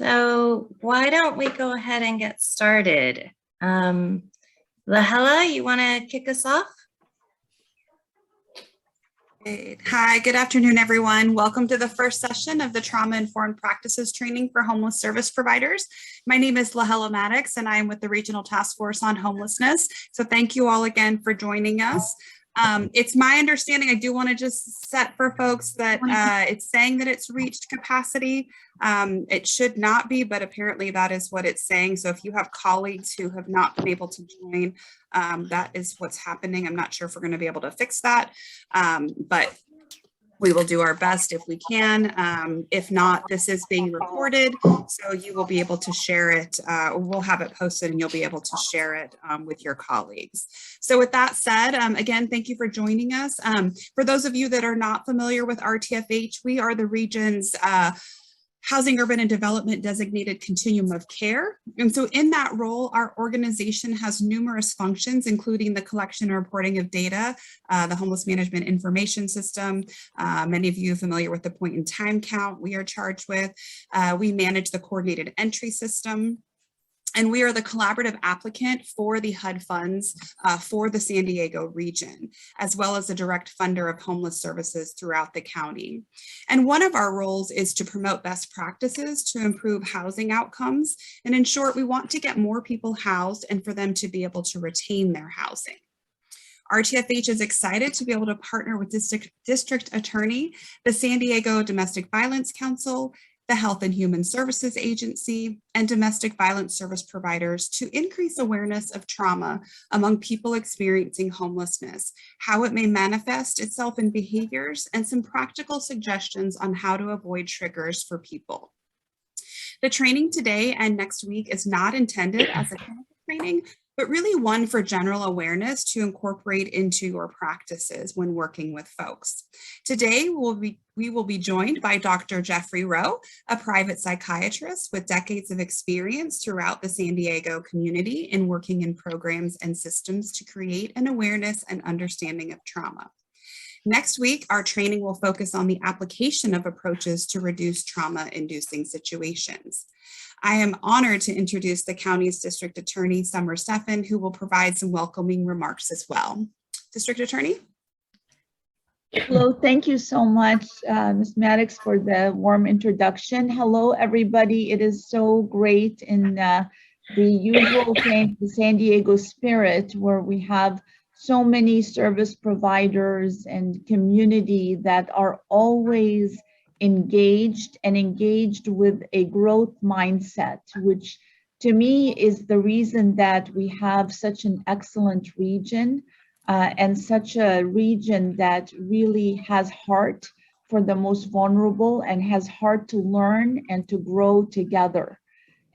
So why don't we go ahead and get started? Lahela, you want to kick us off? Great. Hi, good afternoon, everyone. Welcome to the first session of the Trauma-Informed Practices Training for Homeless Service Providers. My name is Lahela Maddox, and I am with the Regional Task Force on Homelessness. So thank you all again for joining us. It's my understanding, I do want to just set for folks that it's saying that it's reached capacity. It should not be, but apparently that is what it's saying. So if you have colleagues who have not been able to join, that is what's happening. I'm not sure if we're going to be able to fix that, but we will do our best if we can. If not, this is being recorded, so you will be able to share it. We'll have it posted and you'll be able to share it with your colleagues. So with that said, again, thank you for joining us. For those of you that are not familiar with RTFH, we are the region's Housing, Urban, and Development Designated Continuum of Care. And so in that role, our organization has numerous functions, including the collection and reporting of data, the Homeless Management Information System. Many of you are familiar with the point in time count we are charged with. We manage the coordinated entry system. And we are the collaborative applicant for the HUD funds for the San Diego region, as well as the direct funder of homeless services throughout the county. And one of our roles is to promote best practices to improve housing outcomes. And in short, we want to get more people housed and for them to be able to retain their housing. RTFH is excited to be able to partner with District Attorney, the San Diego Domestic Violence Council, the Health and Human Services Agency, and domestic violence service providers to increase awareness of trauma among people experiencing homelessness, how it may manifest itself in behaviors, and some practical suggestions on how to avoid triggers for people. The training today and next week is not intended as a clinical training, but really one for general awareness to incorporate into your practices when working with folks. Today, we will be joined by Dr. Jeffrey Rowe, a private psychiatrist with decades of experience throughout the San Diego community in working in programs and systems to create an awareness and understanding of trauma. Next week, our training will focus on the application of approaches to reduce trauma-inducing situations. I am honored to introduce the county's District Attorney, Summer Steffen, who will provide some welcoming remarks as well. District Attorney? Hello, thank you so much, Ms. Maddox, for the warm introduction. Hello, everybody. It is so great in the usual San Diego spirit, where we have so many service providers and community that are always engaged with a growth mindset, which to me is the reason that we have such an excellent region and such a region that really has heart for the most vulnerable and has heart to learn and to grow together.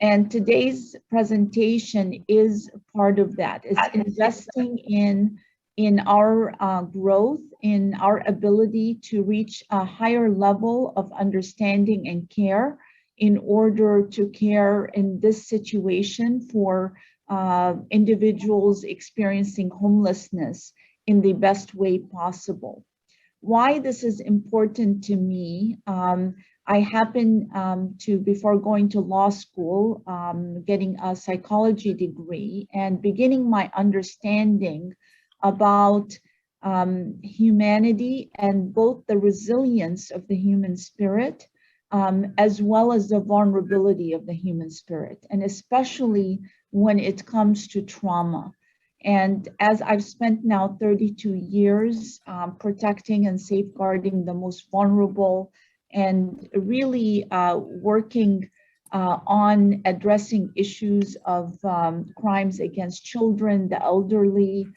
And today's presentation is part of that. It's investing in our growth, in our ability to reach a higher level of understanding and care in order to care in this situation for individuals experiencing homelessness in the best way possible. Why this is important to me, I happen to, before going to law school, getting a psychology degree and beginning my understanding about humanity and both the resilience of the human spirit as well as the vulnerability of the human spirit, and especially when it comes to trauma. And as I've spent now 32 years protecting and safeguarding the most vulnerable and really working on addressing issues of crimes against children, the elderly,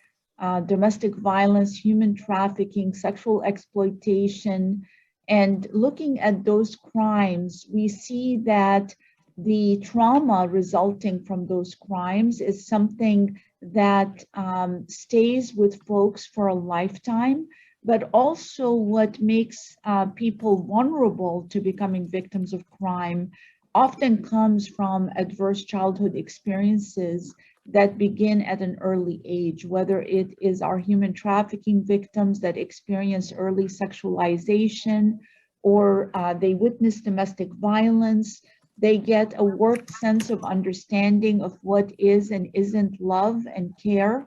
domestic violence, human trafficking, sexual exploitation, and looking at those crimes, we see that the trauma resulting from those crimes is something that stays with folks for a lifetime, but also what makes people vulnerable to becoming victims of crime often comes from adverse childhood experiences that begin at an early age, whether it is our human trafficking victims that experience early sexualization, or they witness domestic violence, They get a warped sense of understanding of what is and isn't love and care,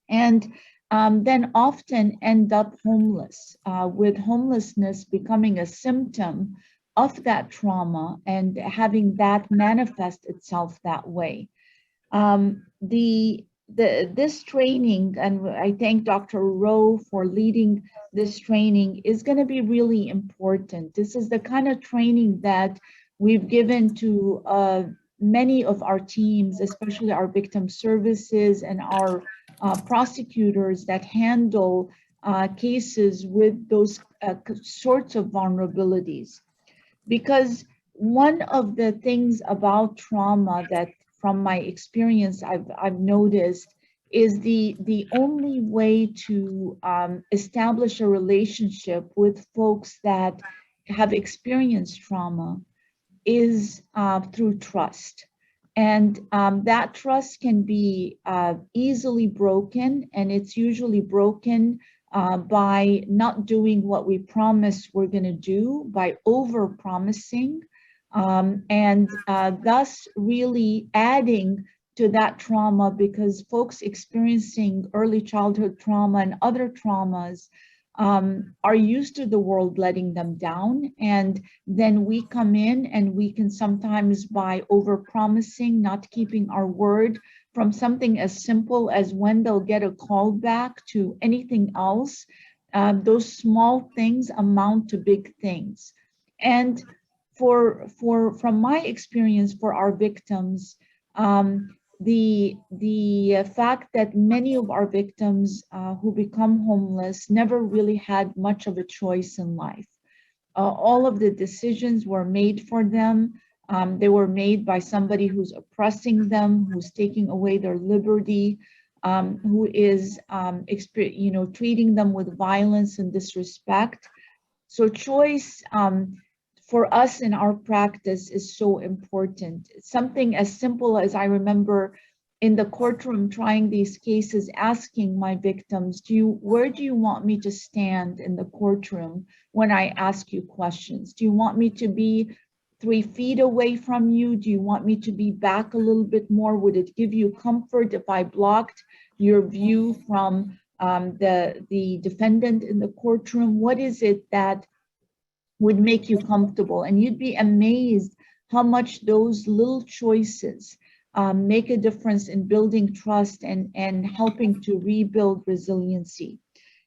and then often end up homeless, with homelessness becoming a symptom of that trauma and having that manifest itself that way. This training, and I thank Dr. Rowe for leading this training, is going to be really important. This is the kind of training that we've given to many of our teams, especially our victim services and our prosecutors that handle cases with those sorts of vulnerabilities. Because one of the things about trauma that, from my experience, I've noticed is the only way to establish a relationship with folks that have experienced trauma is through trust. And that trust can be easily broken, and it's usually broken by not doing what we promise we're going to do, by over promising, and thus really adding to that trauma, because folks experiencing early childhood trauma and other traumas are used to the world letting them down. And then we come in and we can sometimes, by over promising, not keeping our word, from something as simple as when they'll get a call back to anything else, those small things amount to big things. And from my experience for our victims, the fact that many of our victims who become homeless never really had much of a choice in life. All of the decisions were made for them. They were made by somebody who's oppressing them, who's taking away their liberty, who is treating them with violence and disrespect. So choice for us in our practice is so important. Something as simple as, I remember in the courtroom trying these cases, asking my victims, where do you want me to stand in the courtroom when I ask you questions? Do you want me to be 3 feet away from you? Do you want me to be back a little bit more? Would it give you comfort if I blocked your view from the defendant in the courtroom? What is it that would make you comfortable? And you'd be amazed how much those little choices make a difference in building trust and helping to rebuild resiliency.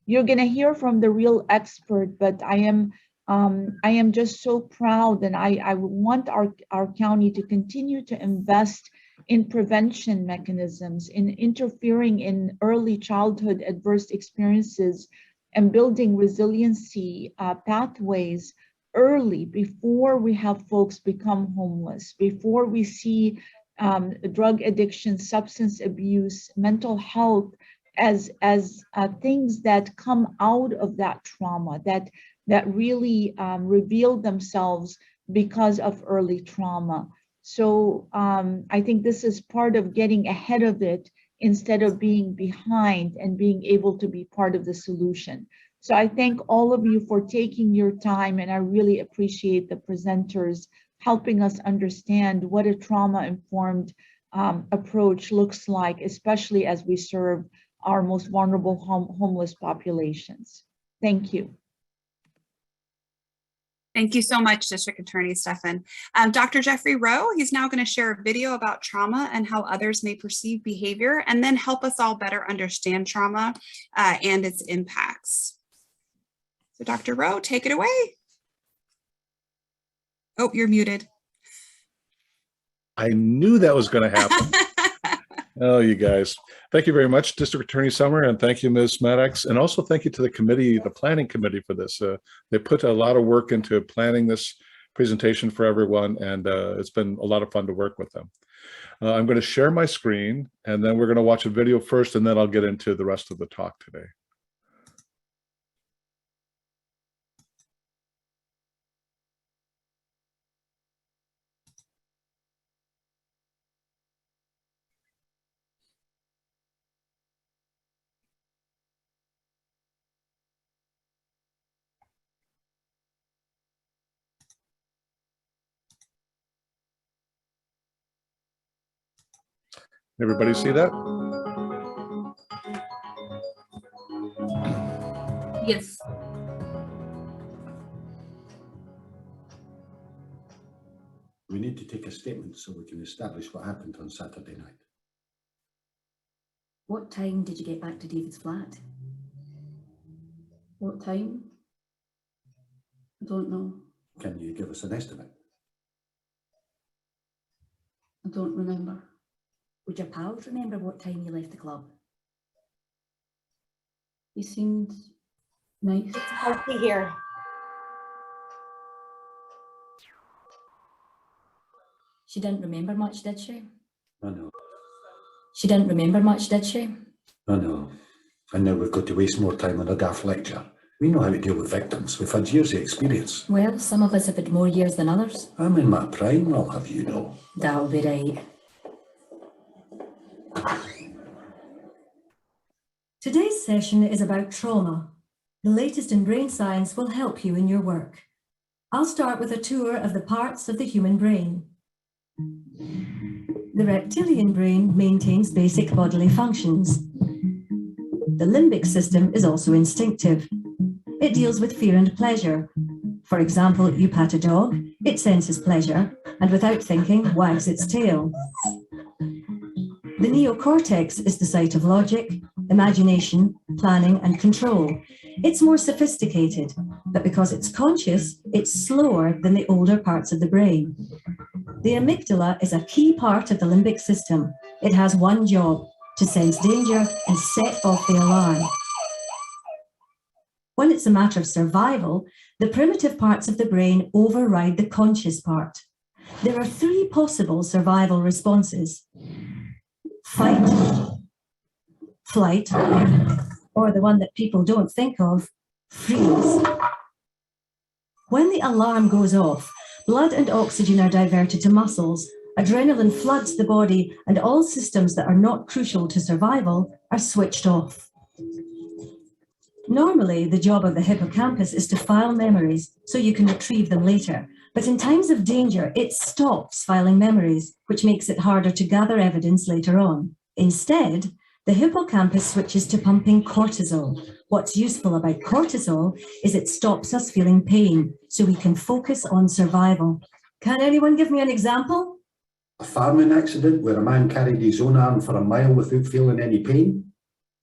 You're going to hear from the real expert, but I am just so proud, and I want our county to continue to invest in prevention mechanisms, in interfering in early childhood adverse experiences, and building resiliency pathways early, before we have folks become homeless, before we see drug addiction, substance abuse, mental health as things that come out of that trauma, that really reveal themselves because of early trauma. So I think this is part of getting ahead of it instead of being behind and being able to be part of the solution. So I thank all of you for taking your time, and I really appreciate the presenters helping us understand what a trauma-informed approach looks like, especially as we serve our most vulnerable homeless populations. Thank you. Thank you so much, District Attorney Stefan. Dr. Jeffrey Rowe, he's now going to share a video about trauma and how others may perceive behavior, and then help us all better understand trauma and its impacts. So Dr. Rowe, take it away. Oh, you're muted. I knew that was going to happen. Oh, you guys. Thank you very much, District Attorney Summer, and thank you, Ms. Maddox. And also thank you to the committee, the planning committee, for this. They put a lot of work into planning this presentation for everyone, and it's been a lot of fun to work with them. I'm going to share my screen, and then we're going to watch a video first, and then I'll get into the rest of the talk today. Everybody see that? Yes. We need to take a statement so we can establish what happened on Saturday night. What time did you get back to David's flat? What time? I don't know. Can you give us an estimate? I don't remember. Would your pals remember what time you left the club? He seemed nice. It's healthy here. She didn't remember much, did she? I know. She didn't remember much, did she? I know. And now we've got to waste more time on a daft lecture. We know how to deal with victims. We've had years of experience. Well, some of us have had more years than others. I'm in my prime, I'll have you know. That'll be right. Today's session is about trauma. The latest in brain science will help you in your work. I'll start with a tour of the parts of the human brain. The reptilian brain maintains basic bodily functions. The limbic system is also instinctive. It deals with fear and pleasure. For example, you pat a dog, it senses pleasure, and without thinking, wags its tail. The neocortex is the site of logic, imagination, planning, and control. It's more sophisticated, but because it's conscious, it's slower than the older parts of the brain. The amygdala is a key part of the limbic system. It has one job: to sense danger and set off the alarm. When it's a matter of survival, the primitive parts of the brain override the conscious part. There are three possible survival responses: fight, flight, or the one that people don't think of, freeze. When the alarm goes off, blood and oxygen are diverted to muscles, adrenaline floods the body, and all systems that are not crucial to survival are switched off. Normally, the job of the hippocampus is to file memories so you can retrieve them later. But in times of danger, it stops filing memories, which makes it harder to gather evidence later on. Instead, the hippocampus switches to pumping cortisol. What's useful about cortisol is it stops us feeling pain, so we can focus on survival. Can anyone give me an example? A farming accident where a man carried his own arm for a mile without feeling any pain?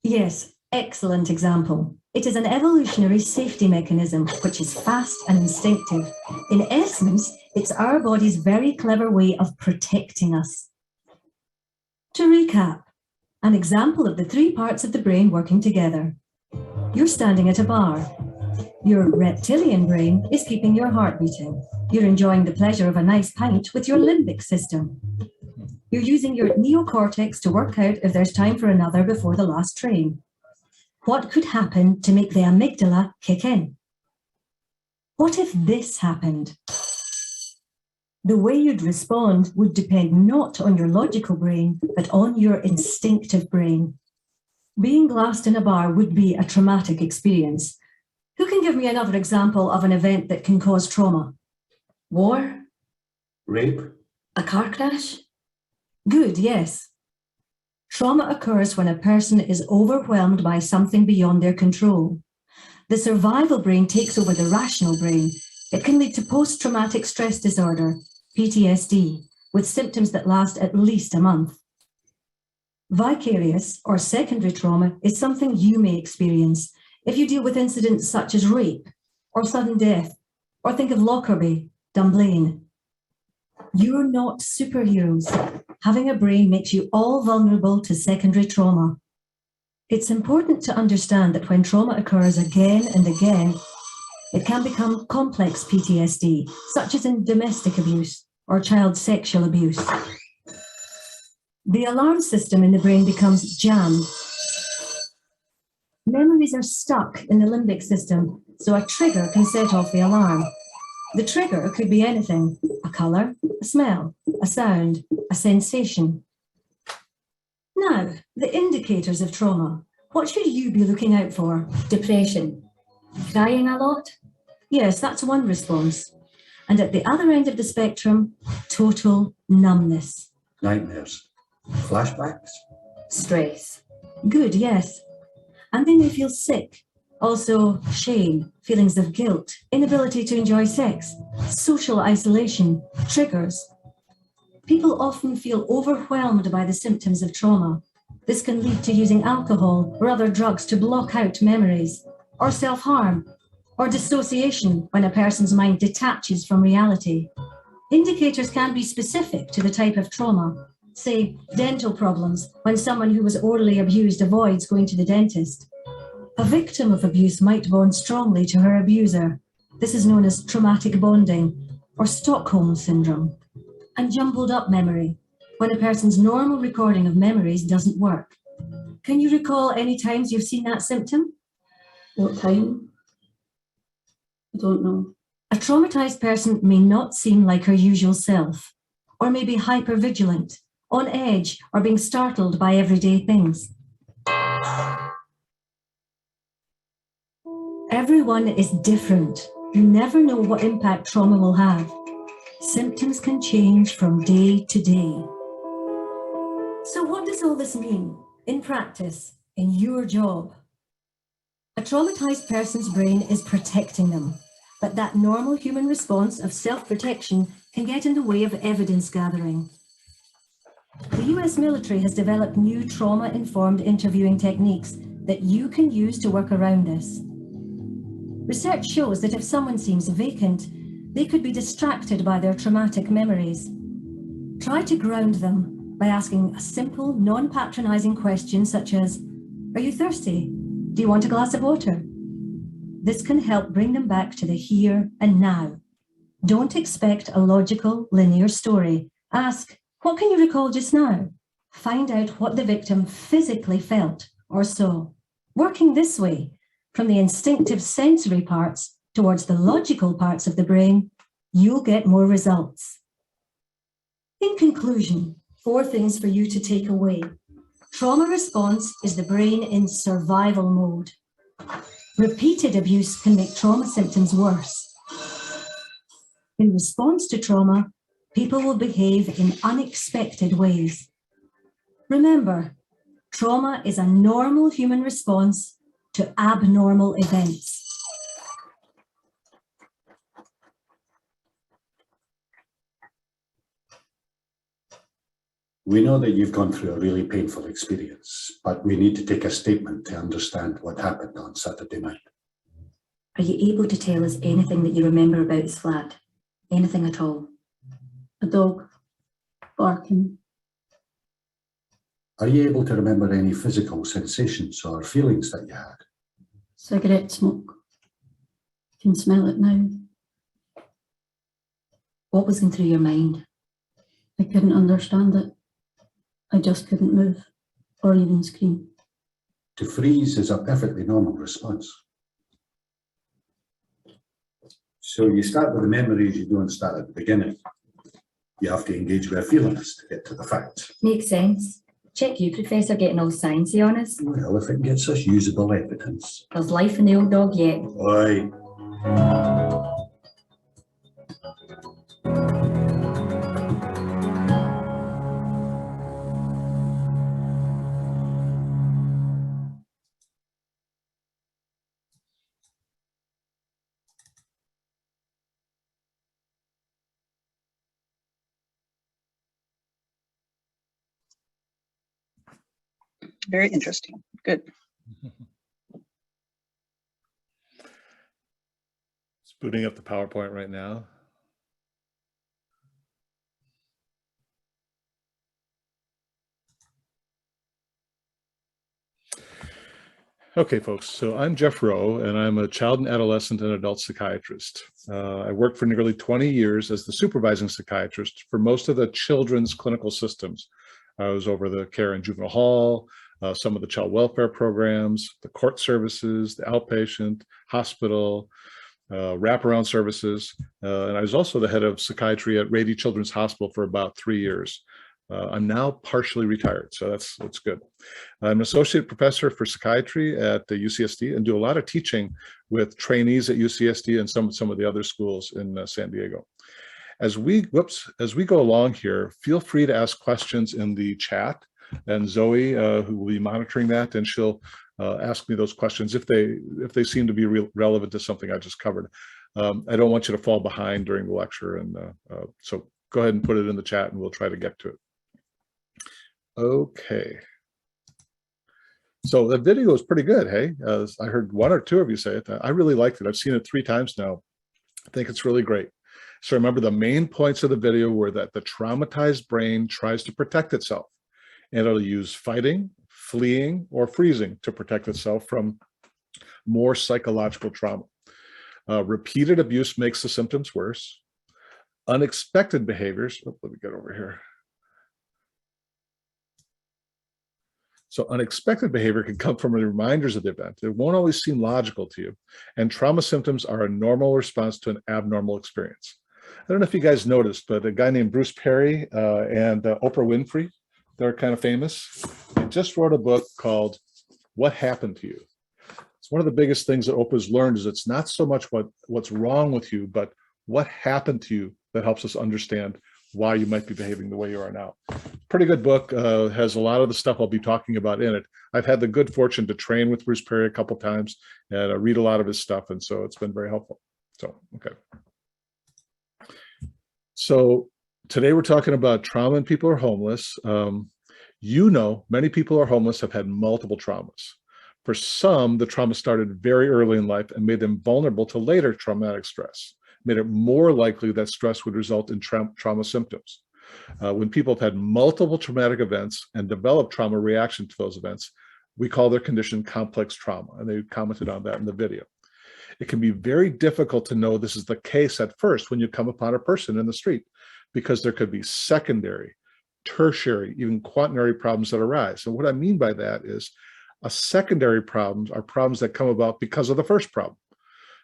Yes, excellent example. It is an evolutionary safety mechanism, which is fast and instinctive. In essence, it's our body's very clever way of protecting us. To recap, an example of the three parts of the brain working together. You're standing at a bar. Your reptilian brain is keeping your heart beating. You're enjoying the pleasure of a nice pint with your limbic system. You're using your neocortex to work out if there's time for another before the last train. What could happen to make the amygdala kick in? What if this happened? The way you'd respond would depend not on your logical brain, but on your instinctive brain. Being glassed in a bar would be a traumatic experience. Who can give me another example of an event that can cause trauma? War? Rape? A car crash? Good, yes. Trauma occurs when a person is overwhelmed by something beyond their control. The survival brain takes over the rational brain. It can lead to post-traumatic stress disorder, PTSD, with symptoms that last at least a month. Vicarious or secondary trauma is something you may experience if you deal with incidents such as rape or sudden death, or think of Lockerbie, Dunblane. You're not superheroes. Having a brain makes you all vulnerable to secondary trauma. It's important to understand that when trauma occurs again and again, it can become complex PTSD, such as in domestic abuse or child sexual abuse. The alarm system in the brain becomes jammed. Memories are stuck in the limbic system, so a trigger can set off the alarm. The trigger could be anything: a colour, a smell, a sound, a sensation. Now, the indicators of trauma. What should you be looking out for? Depression. Crying a lot? Yes, that's one response. And at the other end of the spectrum, total numbness. Nightmares? Flashbacks? Stress. Good, yes. And they may feel sick. Also, shame, feelings of guilt, inability to enjoy sex, social isolation, triggers. People often feel overwhelmed by the symptoms of trauma. This can lead to using alcohol or other drugs to block out memories, or self-harm, or dissociation when a person's mind detaches from reality. Indicators can be specific to the type of trauma. Say, dental problems, when someone who was orally abused avoids going to the dentist. A victim of abuse might bond strongly to her abuser. This is known as traumatic bonding or Stockholm syndrome. And jumbled up memory, when a person's normal recording of memories doesn't work. Can you recall any times you've seen that symptom? What time? I don't know. A traumatized person may not seem like her usual self, or may be hypervigilant, on edge, or being startled by everyday things. Everyone is different. You never know what impact trauma will have. Symptoms can change from day to day. So what does all this mean in practice, in your job? A traumatized person's brain is protecting them, but that normal human response of self-protection can get in the way of evidence gathering. The US military has developed new trauma-informed interviewing techniques that you can use to work around this. Research shows that if someone seems vacant, they could be distracted by their traumatic memories. Try to ground them by asking a simple, non-patronizing question such as, "Are you thirsty? Do you want a glass of water?" This can help bring them back to the here and now. Don't expect a logical, linear story. Ask, "What can you recall just now?" Find out what the victim physically felt or saw. Working this way, from the instinctive sensory parts towards the logical parts of the brain, you'll get more results. In conclusion, 4 things for you to take away. Trauma response is the brain in survival mode. Repeated abuse can make trauma symptoms worse. In response to trauma, people will behave in unexpected ways. Remember, trauma is a normal human response to abnormal events. We know that you've gone through a really painful experience, but we need to take a statement to understand what happened on Saturday night. Are you able to tell us anything that you remember about this flat? Anything at all? A dog barking. Are you able to remember any physical sensations or feelings that you had? Cigarette smoke. Can smell it now. What was going through your mind? I couldn't understand it. I just couldn't move or even scream. To freeze is a perfectly normal response. So you start with the memories, you don't start at the beginning. You have to engage with feelings to get to the facts. Makes sense. Check you, Professor, getting all sciencey on us. Well, if it gets us usable evidence. There's life in the old dog yet. Aye. Very interesting. Good. It's booting up the PowerPoint right now. Okay, folks, so I'm Jeff Rowe, and I'm a child and adolescent and adult psychiatrist. I worked for nearly 20 years as the supervising psychiatrist for most of the children's clinical systems. I was over the care in juvenile hall, some of the child welfare programs, the court services, the outpatient, hospital, wraparound services, and I was also the head of psychiatry at Rady Children's Hospital for about 3 years. I'm now partially retired, so that's good. I'm an associate professor for psychiatry at the UCSD and do a lot of teaching with trainees at UCSD and some of the other schools in San Diego. As we go along here, feel free to ask questions in the chat, and Zoe, who will be monitoring that, and she'll ask me those questions if they seem to be relevant to something I just covered. I don't want you to fall behind during the lecture, and so go ahead and put it in the chat and we'll try to get to it. Okay. So the video is pretty good, hey? I heard one or two of you say it. I really liked it. I've seen it 3 times now. I think it's really great. So remember, the main points of the video were that the traumatized brain tries to protect itself, and it'll use fighting, fleeing, or freezing to protect itself from more psychological trauma. Repeated abuse makes the symptoms worse. Unexpected behaviors, let me get over here. So unexpected behavior can come from reminders of the event. It won't always seem logical to you. And trauma symptoms are a normal response to an abnormal experience. I don't know if you guys noticed, but a guy named Bruce Perry and Oprah Winfrey, they're kind of famous. They just wrote a book called What Happened to You? It's one of the biggest things that Oprah's learned is it's not so much what's wrong with you, but what happened to you that helps us understand why you might be behaving the way you are now. Pretty good book, has a lot of the stuff I'll be talking about in it. I've had the good fortune to train with Bruce Perry a couple times and read a lot of his stuff, and so it's been very helpful. So, okay. So today we're talking about trauma and people who are homeless. You know, many people who are homeless have had multiple traumas. For some, the trauma started very early in life and made them vulnerable to later traumatic stress, made it more likely that stress would result in trauma symptoms. When people have had multiple traumatic events and develop trauma reaction to those events, we call their condition complex trauma, and they commented on that in the video. It can be very difficult to know this is the case at first when you come upon a person in the street, because there could be secondary, tertiary, even quaternary problems that arise. And what I mean by that is a secondary problems are problems that come about because of the first problem.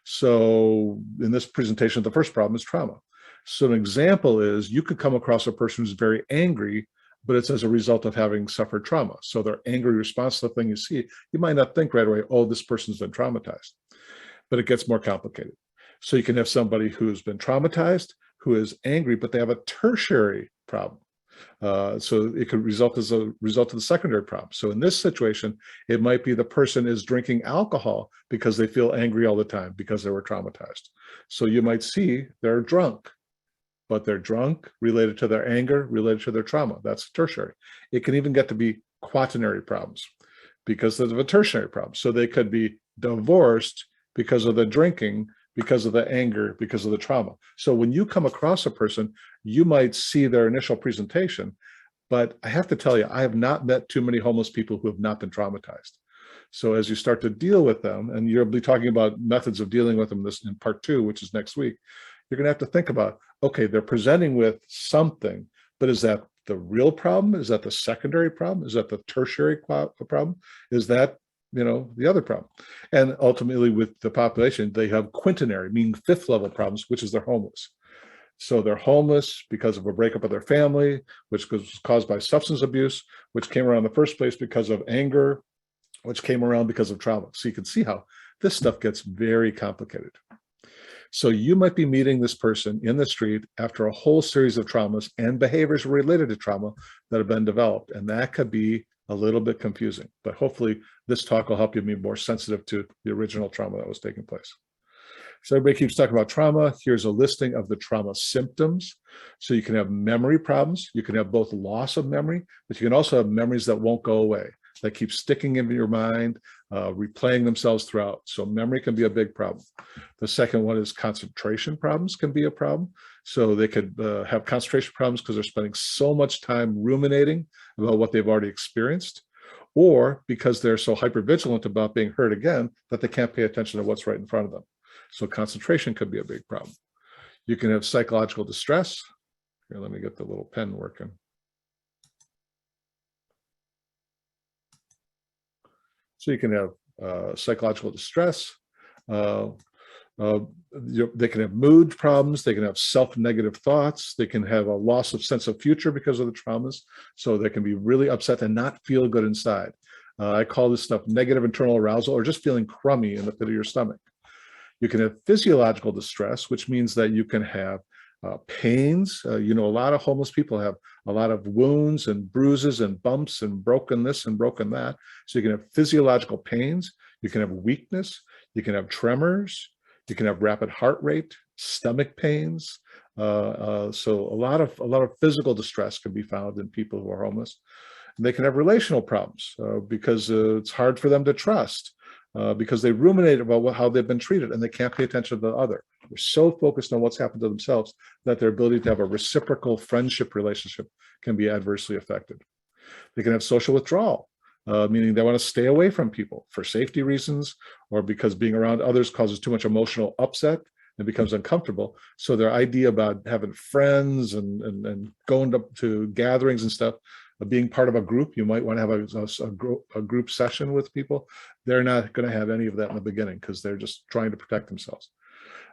So in this presentation, the first problem is trauma. So an example is you could come across a person who's very angry, but it's as a result of having suffered trauma. So their angry response to the thing you see, you might not think right away, oh, this person's been traumatized, but it gets more complicated. So you can have somebody who's been traumatized, who is angry, but they have a tertiary problem. So it could result as a result of the secondary problem. So in this situation, it might be the person is drinking alcohol because they feel angry all the time because they were traumatized. So you might see they're drunk, but they're drunk related to their anger, related to their trauma. That's tertiary. It can even get to be quaternary problems because of a tertiary problem. So they could be divorced because of the drinking, because of the anger, because of the trauma. So when you come across a person, you might see their initial presentation, but I have to tell you, I have not met too many homeless people who have not been traumatized. So as you start to deal with them, and you'll be talking about methods of dealing with them this in part 2, which is next week, you're gonna have to think about, okay, they're presenting with something, but is that the real problem? Is that the secondary problem? Is that the tertiary problem? Is that, you know, the other problem? And ultimately with the population, they have quaternary, meaning 5th level problems, which is they're homeless. So they're homeless because of a breakup of their family, which was caused by substance abuse, which came around in the first place because of anger, which came around because of trauma. So you can see how this stuff gets very complicated. So you might be meeting this person in the street after a whole series of traumas and behaviors related to trauma that have been developed. And that could be a little bit confusing, but hopefully this talk will help you be more sensitive to the original trauma that was taking place. So everybody keeps talking about trauma. Here's a listing of the trauma symptoms. So you can have memory problems. You can have both loss of memory, but you can also have memories that won't go away, that keep sticking into your mind, replaying themselves throughout. So memory can be a big problem. The second one is concentration problems can be a problem. So they could have concentration problems because they're spending so much time ruminating about what they've already experienced, or because they're so hypervigilant about being hurt again that they can't pay attention to what's right in front of them. So concentration could be a big problem. You can have psychological distress. Here, let me get the little pen working. So you can have psychological distress. They can have mood problems. They can have self-negative thoughts. They can have a loss of sense of future because of the traumas. So they can be really upset and not feel good inside. I call this stuff negative internal arousal, or just feeling crummy in the pit of your stomach. You can have physiological distress, which means that you can have Pains. A lot of homeless people have a lot of wounds and bruises and bumps and broken this and broken that. So you can have physiological pains, you can have weakness, you can have tremors, you can have rapid heart rate, stomach pains. So a lot of physical distress can be found in people who are homeless. And they can have relational problems because it's hard for them to trust. Because they ruminate about how they've been treated and they can't pay attention to the other. They're so focused on what's happened to themselves that their ability to have a reciprocal friendship relationship can be adversely affected. They can have social withdrawal, meaning they want to stay away from people for safety reasons or because being around others causes too much emotional upset and becomes uncomfortable. So their idea about having friends and going to gatherings and stuff, being part of a group, you might want to have a group session with people. They're not going to have any of that in the beginning because they're just trying to protect themselves.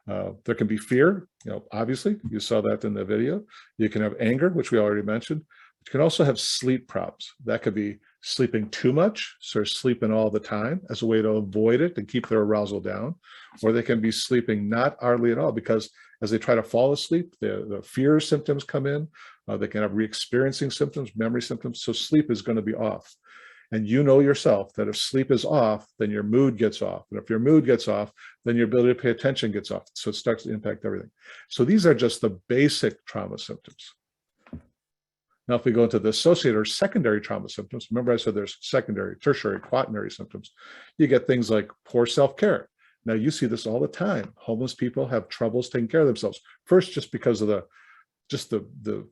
There can be fear, obviously, you saw that in the video. You can have anger, which we already mentioned. You can also have sleep problems. That could be sleeping too much, so sleeping all the time as a way to avoid it and keep their arousal down. Or they can be sleeping not hardly at all because as they try to fall asleep, the fear symptoms come in. They can have re-experiencing symptoms, memory symptoms. So sleep is going to be off. And you know yourself that if sleep is off, then your mood gets off. And if your mood gets off, then your ability to pay attention gets off. So it starts to impact everything. So these are just the basic trauma symptoms. Now, if we go into the associated or secondary trauma symptoms, remember I said there's secondary, tertiary, quaternary symptoms. You get things like poor self-care. Now, you see this all the time. Homeless people have troubles taking care of themselves. First, just because of the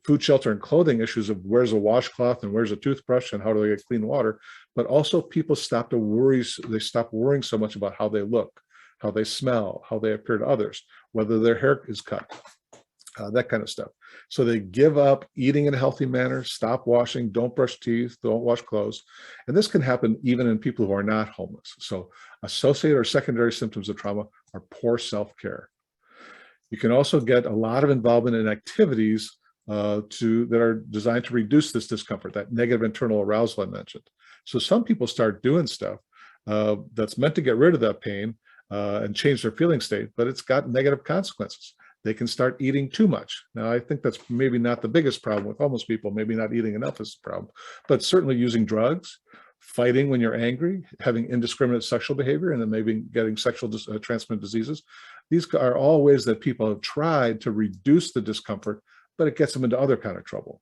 food, shelter, and clothing issues of where's a washcloth and where's a toothbrush and how do they get clean water, but also people stop worrying so much about how they look, how they smell, how they appear to others, whether their hair is cut, that kind of stuff. So they give up eating in a healthy manner, stop washing, don't brush teeth, don't wash clothes. And this can happen even in people who are not homeless. So associated or secondary symptoms of trauma are poor self-care. You can also get a lot of involvement in activities that are designed to reduce this discomfort, that negative internal arousal I mentioned. So some people start doing stuff that's meant to get rid of that pain and change their feeling state, but it's got negative consequences. They can start eating too much. Now, I think that's maybe not the biggest problem with homeless people. Maybe not eating enough is the problem, but certainly using drugs, fighting when you're angry, having indiscriminate sexual behavior, and then maybe getting sexual transmitted diseases. These are all ways that people have tried to reduce the discomfort, but it gets them into other kind of trouble.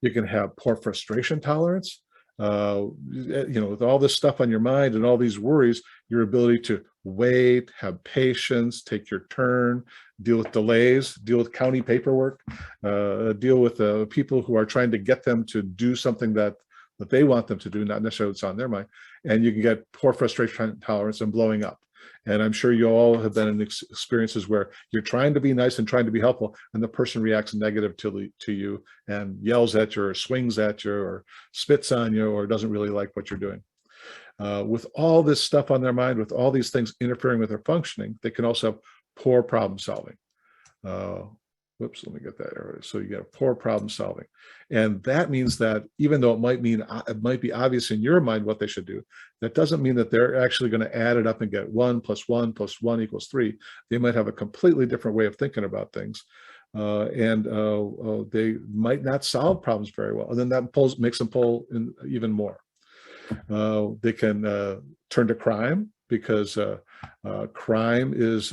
You can have poor frustration tolerance. With all this stuff on your mind and all these worries, your ability to wait, have patience, take your turn, deal with delays, deal with county paperwork, deal with people who are trying to get them to do something that they want them to do, not necessarily what's on their mind. And you can get poor frustration tolerance and blowing up. And I'm sure you all have been in experiences where you're trying to be nice and trying to be helpful, and the person reacts negative to you and yells at you or swings at you or spits on you or doesn't really like what you're doing. With all this stuff on their mind, with all these things interfering with their functioning, they can also have poor problem solving. Whoops, let me get that error. So you get poor problem solving. And that means that even though it might be obvious in your mind what they should do, that doesn't mean that they're actually going to add it up and get 1 + 1 + 1 = 3. They might have a completely different way of thinking about things. And they might not solve problems very well. And then that makes them pull in even more. They can turn to crime because crime is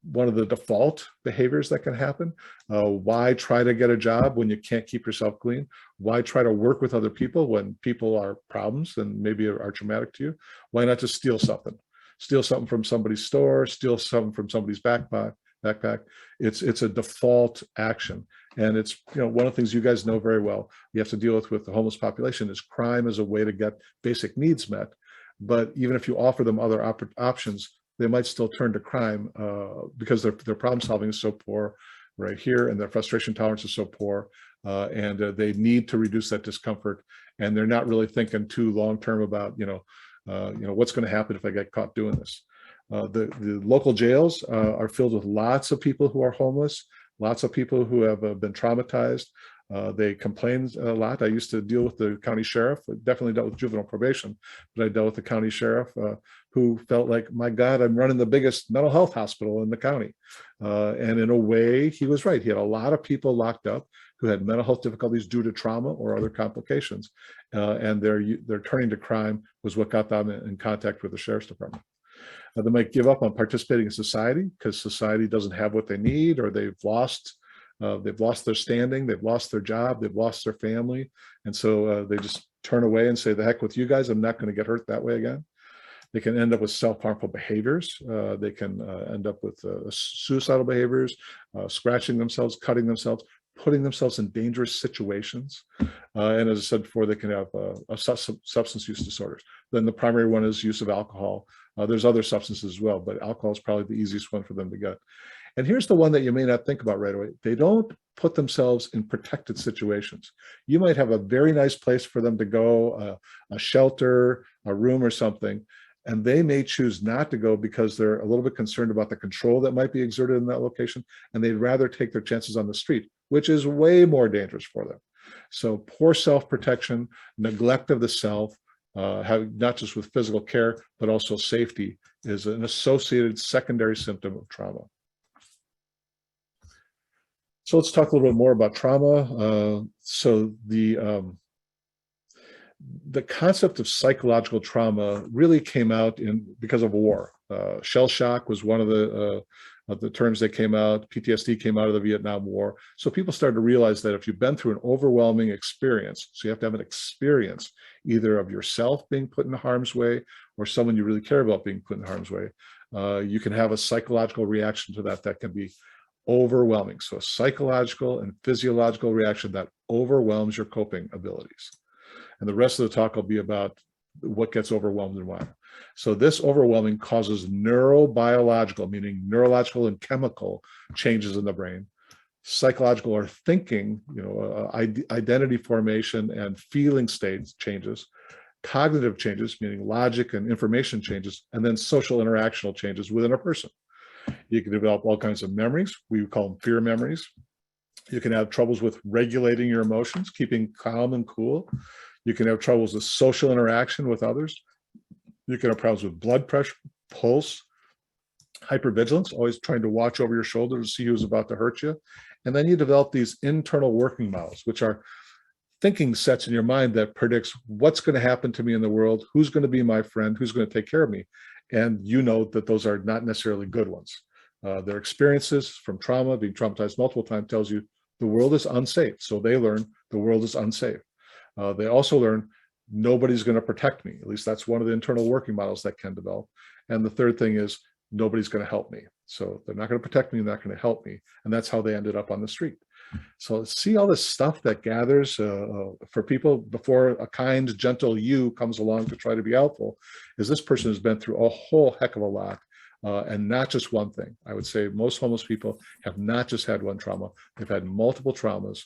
one of the default behaviors that can happen. Why try to get a job when you can't keep yourself clean? Why try to work with other people when people are problems and maybe are traumatic to you? Why not just steal something? Steal something from somebody's store, steal something from somebody's backpack. It's a default action. And it's one of the things you guys know very well. You have to deal with the homeless population is crime as a way to get basic needs met. But even if you offer them other options, they might still turn to crime because their problem solving is so poor right here, and their frustration tolerance is so poor, and they need to reduce that discomfort, and they're not really thinking too long term about what's going to happen if I get caught doing this. The local jails are filled with lots of people who are homeless, lots of people who have been traumatized. They complain a lot. I used to deal with the county sheriff, definitely dealt with juvenile probation, but I dealt with the county sheriff who felt like, my God, I'm running the biggest mental health hospital in the county. And in a way, he was right. He had a lot of people locked up who had mental health difficulties due to trauma or other complications. And their turning to crime was what got them in contact with the sheriff's department. They might give up on participating in society because society doesn't have what they need, or they've lost their standing, they've lost their job, they've lost their family. And so they just turn away and say, the heck with you guys, I'm not going to get hurt that way again. They can end up with self-harmful behaviors. They can end up with suicidal behaviors, scratching themselves, cutting themselves, putting themselves in dangerous situations. And as I said before, they can have substance use disorders. Then the primary one is use of alcohol. There's other substances as well, but alcohol is probably the easiest one for them to get. And here's the one that you may not think about right away. They don't put themselves in protected situations. You might have a very nice place for them to go, a shelter, a room or something, and they may choose not to go because they're a little bit concerned about the control that might be exerted in that location, and they'd rather take their chances on the street, which is way more dangerous for them. So poor self-protection, neglect of the self, not just with physical care, but also safety, is an associated secondary symptom of trauma. So let's talk a little bit more about trauma. So the concept of psychological trauma really came out because of war. Shell shock was one of the terms that came out. PTSD came out of the Vietnam War. So people started to realize that if you've been through an overwhelming experience, so you have to have an experience either of yourself being put in harm's way or someone you really care about being put in harm's way, you can have a psychological reaction to that can be overwhelming. So a psychological and physiological reaction that overwhelms your coping abilities. And the rest of the talk will be about what gets overwhelmed and why. So this overwhelming causes neurobiological, meaning neurological and chemical changes in the brain, psychological or thinking, identity formation and feeling states changes, cognitive changes, meaning logic and information changes, and then social interactional changes within a person. You can develop all kinds of memories. We call them fear memories. You can have troubles with regulating your emotions, keeping calm and cool. You can have troubles with social interaction with others. You can have problems with blood pressure, pulse, hypervigilance, always trying to watch over your shoulder to see who's about to hurt you. And then you develop these internal working models, which are thinking sets in your mind that predicts what's going to happen to me in the world, who's going to be my friend, who's going to take care of me. And you know that those are not necessarily good ones. Their experiences from trauma, being traumatized multiple times, tells you the world is unsafe. So they learn the world is unsafe. They also learn nobody's going to protect me. At least that's one of the internal working models that can develop. And the third thing is nobody's going to help me. So they're not going to protect me, they're not going to help me. And that's how they ended up on the street. So see all this stuff that gathers for people before a kind, gentle you comes along to try to be helpful, is this person has been through a whole heck of a lot. And not just one thing. I would say most homeless people have not just had one trauma. They've had multiple traumas,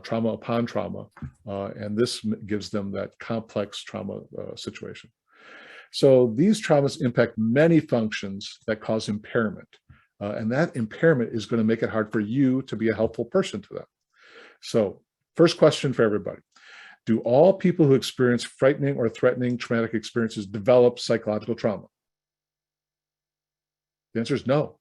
trauma upon trauma, and this gives them that complex trauma situation. So these traumas impact many functions that cause impairment. And that impairment is going to make it hard for you to be a helpful person to them. So first question for everybody. Do all people who experience frightening or threatening traumatic experiences develop psychological trauma? The answer is no.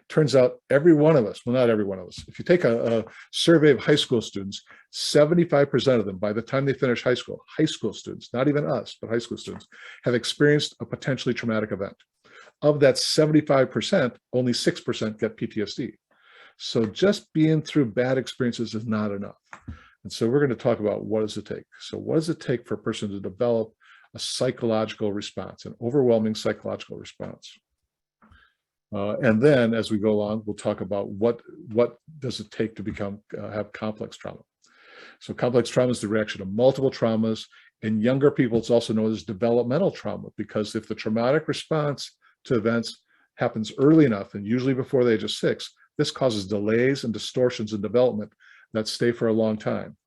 Turns out every one of us, well, not every one of us, if you take a survey of high school students, 75% of them, by the time they finish high school students, not even us, but high school students, have experienced a potentially traumatic event. Of that 75%, only 6% get PTSD. So just being through bad experiences is not enough. And so we're going to talk about what does it take. So what does it take for a person to develop a psychological response, an overwhelming psychological response? And then as we go along, we'll talk about what does it take to have complex trauma. So complex trauma is the reaction to multiple traumas. In younger people, it's also known as developmental trauma, because if the traumatic response to events happens early enough, and usually before the age of 6, this causes delays and distortions in development that stay for a long time.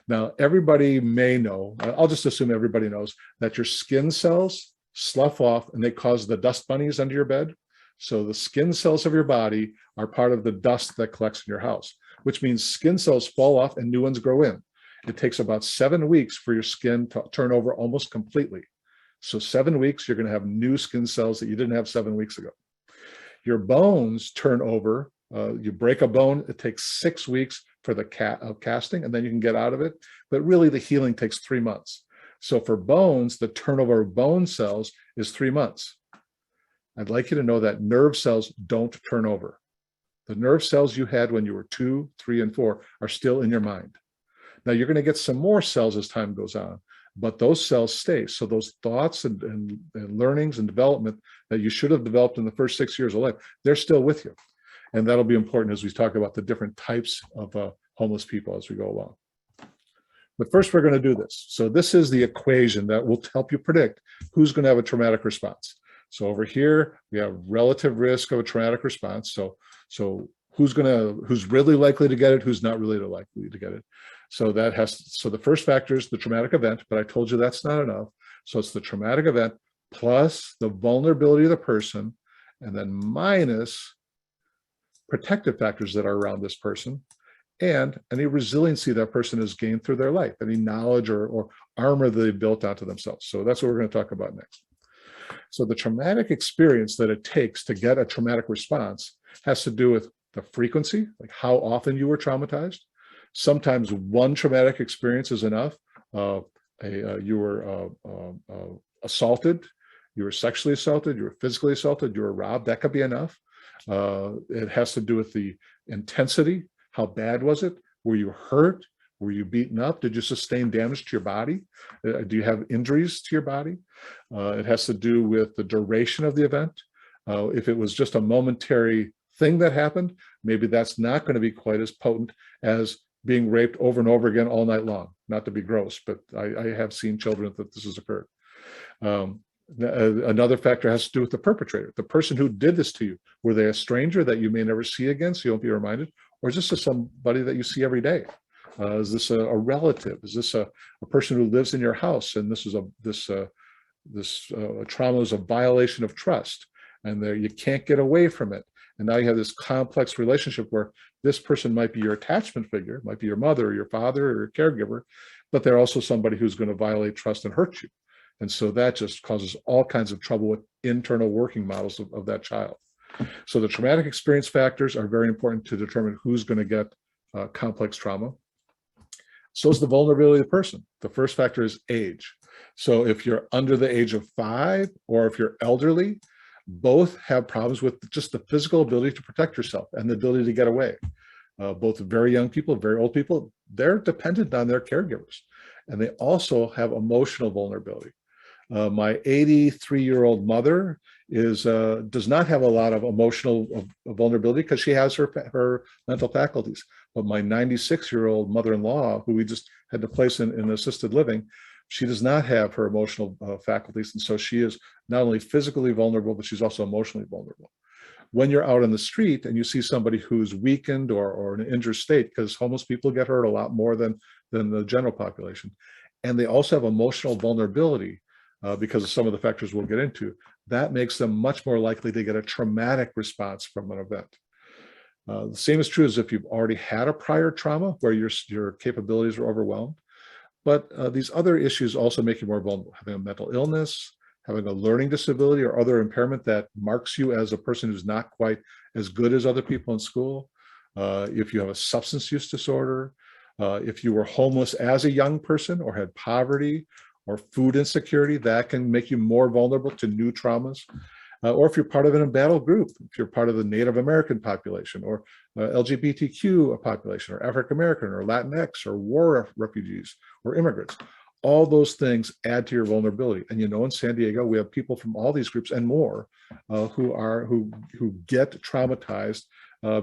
Now, everybody may know, I'll just assume everybody knows, that your skin cells slough off and they cause the dust bunnies under your bed. So the skin cells of your body are part of the dust that collects in your house. which means skin cells fall off and new ones grow in. It takes about 7 weeks for your skin to turn over almost completely. So 7 weeks, you're going to have new skin cells that you didn't have 7 weeks ago. Your bones turn over. You break a bone, it takes 6 weeks for the casting, and then you can get out of it. But really, the healing takes 3 months. So for bones, the turnover of bone cells is 3 months. I'd like you to know that nerve cells don't turn over. The nerve cells you had when you were 2, 3, and 4 are still in your mind. Now you're going to get some more cells as time goes on, but those cells stay. So those thoughts and learnings and development that you should have developed in the first 6 years of life, they're still with you. And that'll be important as we talk about the different types of homeless people as we go along. But first, we're going to do this. So this is the equation that will help you predict who's going to have a traumatic response. So over here, we have relative risk of a traumatic response. So who's really likely to get it, who's not really likely to get it. So the first factor is the traumatic event, but I told you that's not enough. So it's the traumatic event plus the vulnerability of the person, and then minus protective factors that are around this person, and any resiliency that person has gained through their life, any knowledge or armor that they've built onto themselves. So that's what we're going to talk about next. So the traumatic experience that it takes to get a traumatic response has to do with the frequency, like how often you were traumatized. Sometimes one traumatic experience is enough. You were assaulted, you were sexually assaulted, you were physically assaulted, you were robbed. That could be enough. It has to do with the intensity. How bad was it? Were you hurt? Were you beaten up? Did you sustain damage to your body? Do you have injuries to your body? It has to do with the duration of the event. If it was just a momentary thing that happened, maybe that's not going to be quite as potent as being raped over and over again all night long. Not to be gross, but I have seen children that this has occurred. Another factor has to do with the perpetrator, the person who did this to you. Were they a stranger that you may never see again, so you won't be reminded? Or is this somebody that you see every day? Is this a relative? Is this a person who lives in your house? And this trauma is a violation of trust, and you can't get away from it. And now you have this complex relationship where this person might be your attachment figure, might be your mother or your father or your caregiver, but they're also somebody who's going to violate trust and hurt you. And so that just causes all kinds of trouble with internal working models of that child. So the traumatic experience factors are very important to determine who's going to get complex trauma. So is the vulnerability of the person. The first factor is age. So if you're under the age of 5 or if you're elderly, both have problems with just the physical ability to protect yourself and the ability to get away. Both very young people, very old people, they're dependent on their caregivers. And they also have emotional vulnerability. My 83-year-old mother does not have a lot of emotional vulnerability because she has her mental faculties. But my 96-year-old mother-in-law, who we just had to place in assisted living, she does not have her emotional faculties. And so she is not only physically vulnerable, but she's also emotionally vulnerable. When you're out on the street and you see somebody who's weakened or in an injured state, because homeless people get hurt a lot more than the general population, and they also have emotional vulnerability because of some of the factors we'll get into, that makes them much more likely to get a traumatic response from an event. The same is true as if you've already had a prior trauma where your capabilities are overwhelmed. But these other issues also make you more vulnerable. Having a mental illness, having a learning disability or other impairment that marks you as a person who's not quite as good as other people in school. If you have a substance use disorder, if you were homeless as a young person or had poverty or food insecurity, that can make you more vulnerable to new traumas. Or if you're part of an embattled group, if you're part of the Native American population or LGBTQ population or African American or Latinx or war refugees or immigrants, all those things add to your vulnerability. And in San Diego, we have people from all these groups and more who get traumatized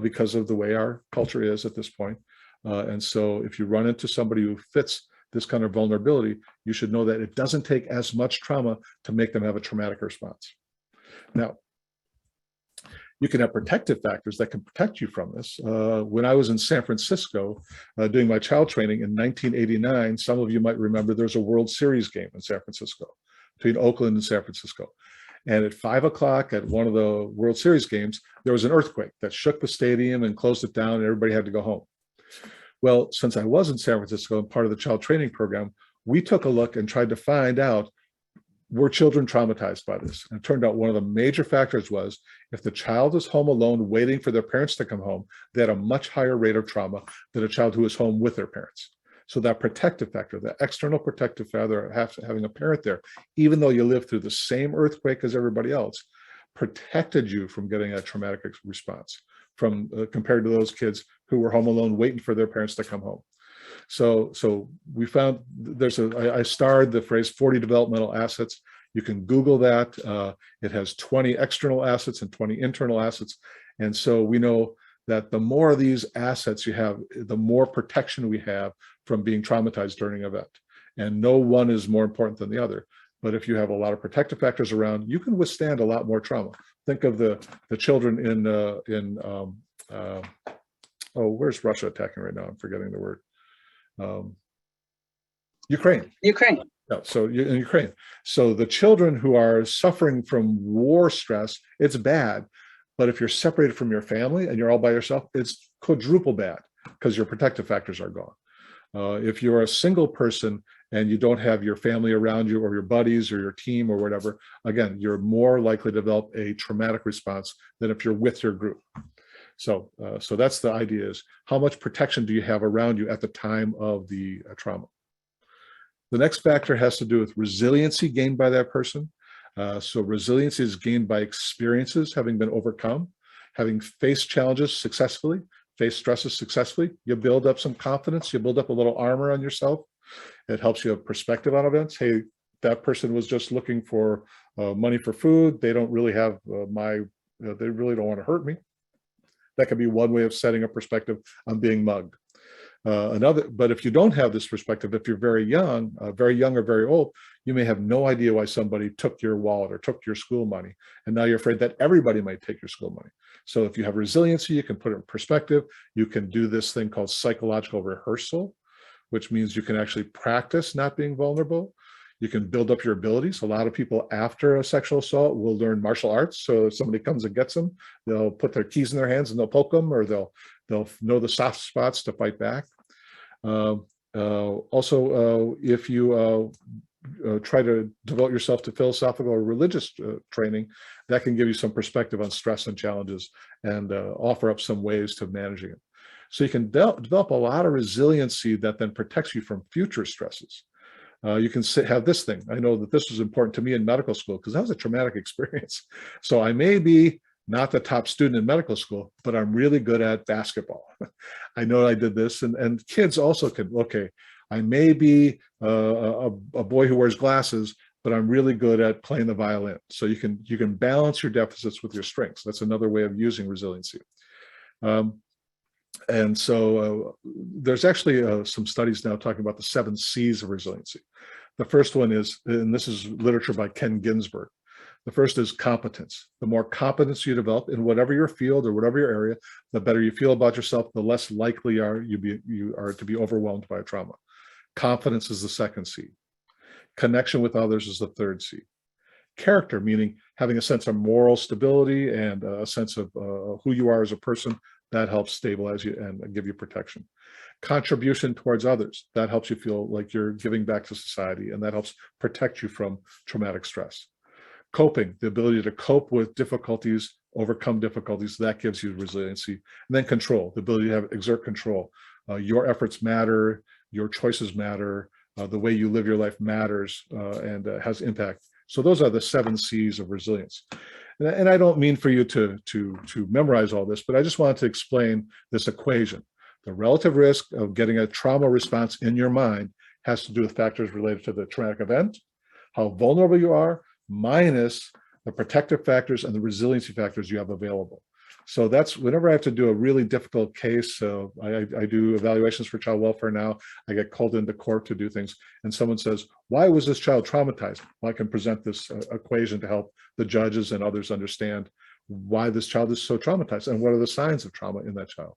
because of the way our culture is at this point. And so if you run into somebody who fits this kind of vulnerability, you should know that it doesn't take as much trauma to make them have a traumatic response. Now, you can have protective factors that can protect you from this. When I was in San Francisco doing my child training in 1989, some of you might remember there's a World Series game in San Francisco, between Oakland and San Francisco. And at 5 o'clock at one of the World Series games, there was an earthquake that shook the stadium and closed it down, and everybody had to go home. Well, since I was in San Francisco and part of the child training program, we took a look and tried to find out, were children traumatized by this? And it turned out one of the major factors was if the child is home alone waiting for their parents to come home, they had a much higher rate of trauma than a child who is home with their parents. So that protective factor, that external protective factor, having a parent there, even though you lived through the same earthquake as everybody else, protected you from getting a traumatic response from compared to those kids who were home alone waiting for their parents to come home. So we found I starred the phrase 40 developmental assets. You can Google that. It has 20 external assets and 20 internal assets. And so we know that the more of these assets you have, the more protection we have from being traumatized during an event. And no one is more important than the other. But if you have a lot of protective factors around, you can withstand a lot more trauma. Think of the children where's Russia attacking right now? I'm forgetting the word. Ukraine. No, so in Ukraine. So the children who are suffering from war stress, it's bad. But if you're separated from your family and you're all by yourself, it's quadruple bad because your protective factors are gone. If you're a single person and you don't have your family around you or your buddies or your team or whatever, again, you're more likely to develop a traumatic response than if you're with your group. So that's the idea, is how much protection do you have around you at the time of the trauma? The next factor has to do with resiliency gained by that person. So resiliency is gained by experiences having been overcome, having faced challenges successfully, faced stresses successfully. You build up some confidence, you build up a little armor on yourself. It helps you have perspective on events. Hey, that person was just looking for money for food. They don't really have they really don't want to hurt me. That could be one way of setting a perspective on being mugged. But if you don't have this perspective, if you're very young or very old, you may have no idea why somebody took your wallet or took your school money. And now you're afraid that everybody might take your school money. So if you have resiliency, you can put it in perspective. You can do this thing called psychological rehearsal, which means you can actually practice not being vulnerable. You can build up your abilities. A lot of people after a sexual assault will learn martial arts. So if somebody comes and gets them, they'll put their keys in their hands and they'll poke them, or they'll know the soft spots to fight back. If you try to devote yourself to philosophical or religious training, that can give you some perspective on stress and challenges and offer up some ways to managing it. So you can develop a lot of resiliency that then protects you from future stresses. You can have this thing. I know that this was important to me in medical school because that was a traumatic experience. So I may be not the top student in medical school, but I'm really good at basketball. I know I did this, and kids also can, okay, I may be a boy who wears glasses, but I'm really good at playing the violin. So you can balance your deficits with your strengths. That's another way of using resiliency. And so there's actually some studies now talking about the 7 C's of resiliency. The first one is, and this is literature by Ken Ginsberg, the first is competence. The more competence you develop in whatever your field or whatever your area, the better you feel about yourself, the less likely you are to be overwhelmed by a trauma. Confidence is the second C. Connection with others is the third C. Character, meaning having a sense of moral stability and a sense of who you are as a person, that helps stabilize you and give you protection. Contribution towards others, that helps you feel like you're giving back to society, and that helps protect you from traumatic stress. Coping, the ability to cope with difficulties, overcome difficulties, that gives you resiliency. And then control, the ability to exert control. Your efforts matter, your choices matter, the way you live your life matters and has impact. So those are the 7 C's of resilience. And I don't mean for you to memorize all this, but I just wanted to explain this equation. The relative risk of getting a trauma response in your mind has to do with factors related to the traumatic event, how vulnerable you are, minus the protective factors and the resiliency factors you have available. So that's whenever I have to do a really difficult case. So I do evaluations for child welfare now. I get called into court to do things, and someone says, why was this child traumatized? Well, I can present this equation to help the judges and others understand why this child is so traumatized and what are the signs of trauma in that child.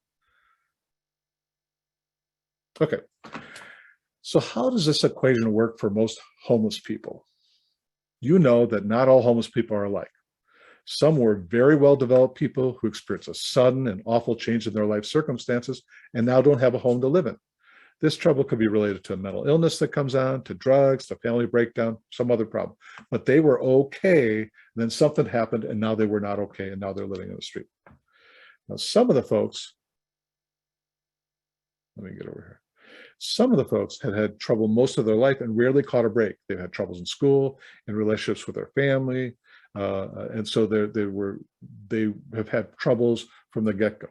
Okay, so how does this equation work for most homeless people? You know that not all homeless people are alike. Some were very well-developed people who experienced a sudden and awful change in their life circumstances and now don't have a home to live in. This trouble could be related to a mental illness that comes on, to drugs, to family breakdown, some other problem. But they were okay, and then something happened, and now they were not okay, and now they're living in the street. Now, some of the folks, let me get over here. Some of the folks had had trouble most of their life and rarely caught a break. They've had troubles in school, in relationships with their family, and so they have had troubles from the get-go.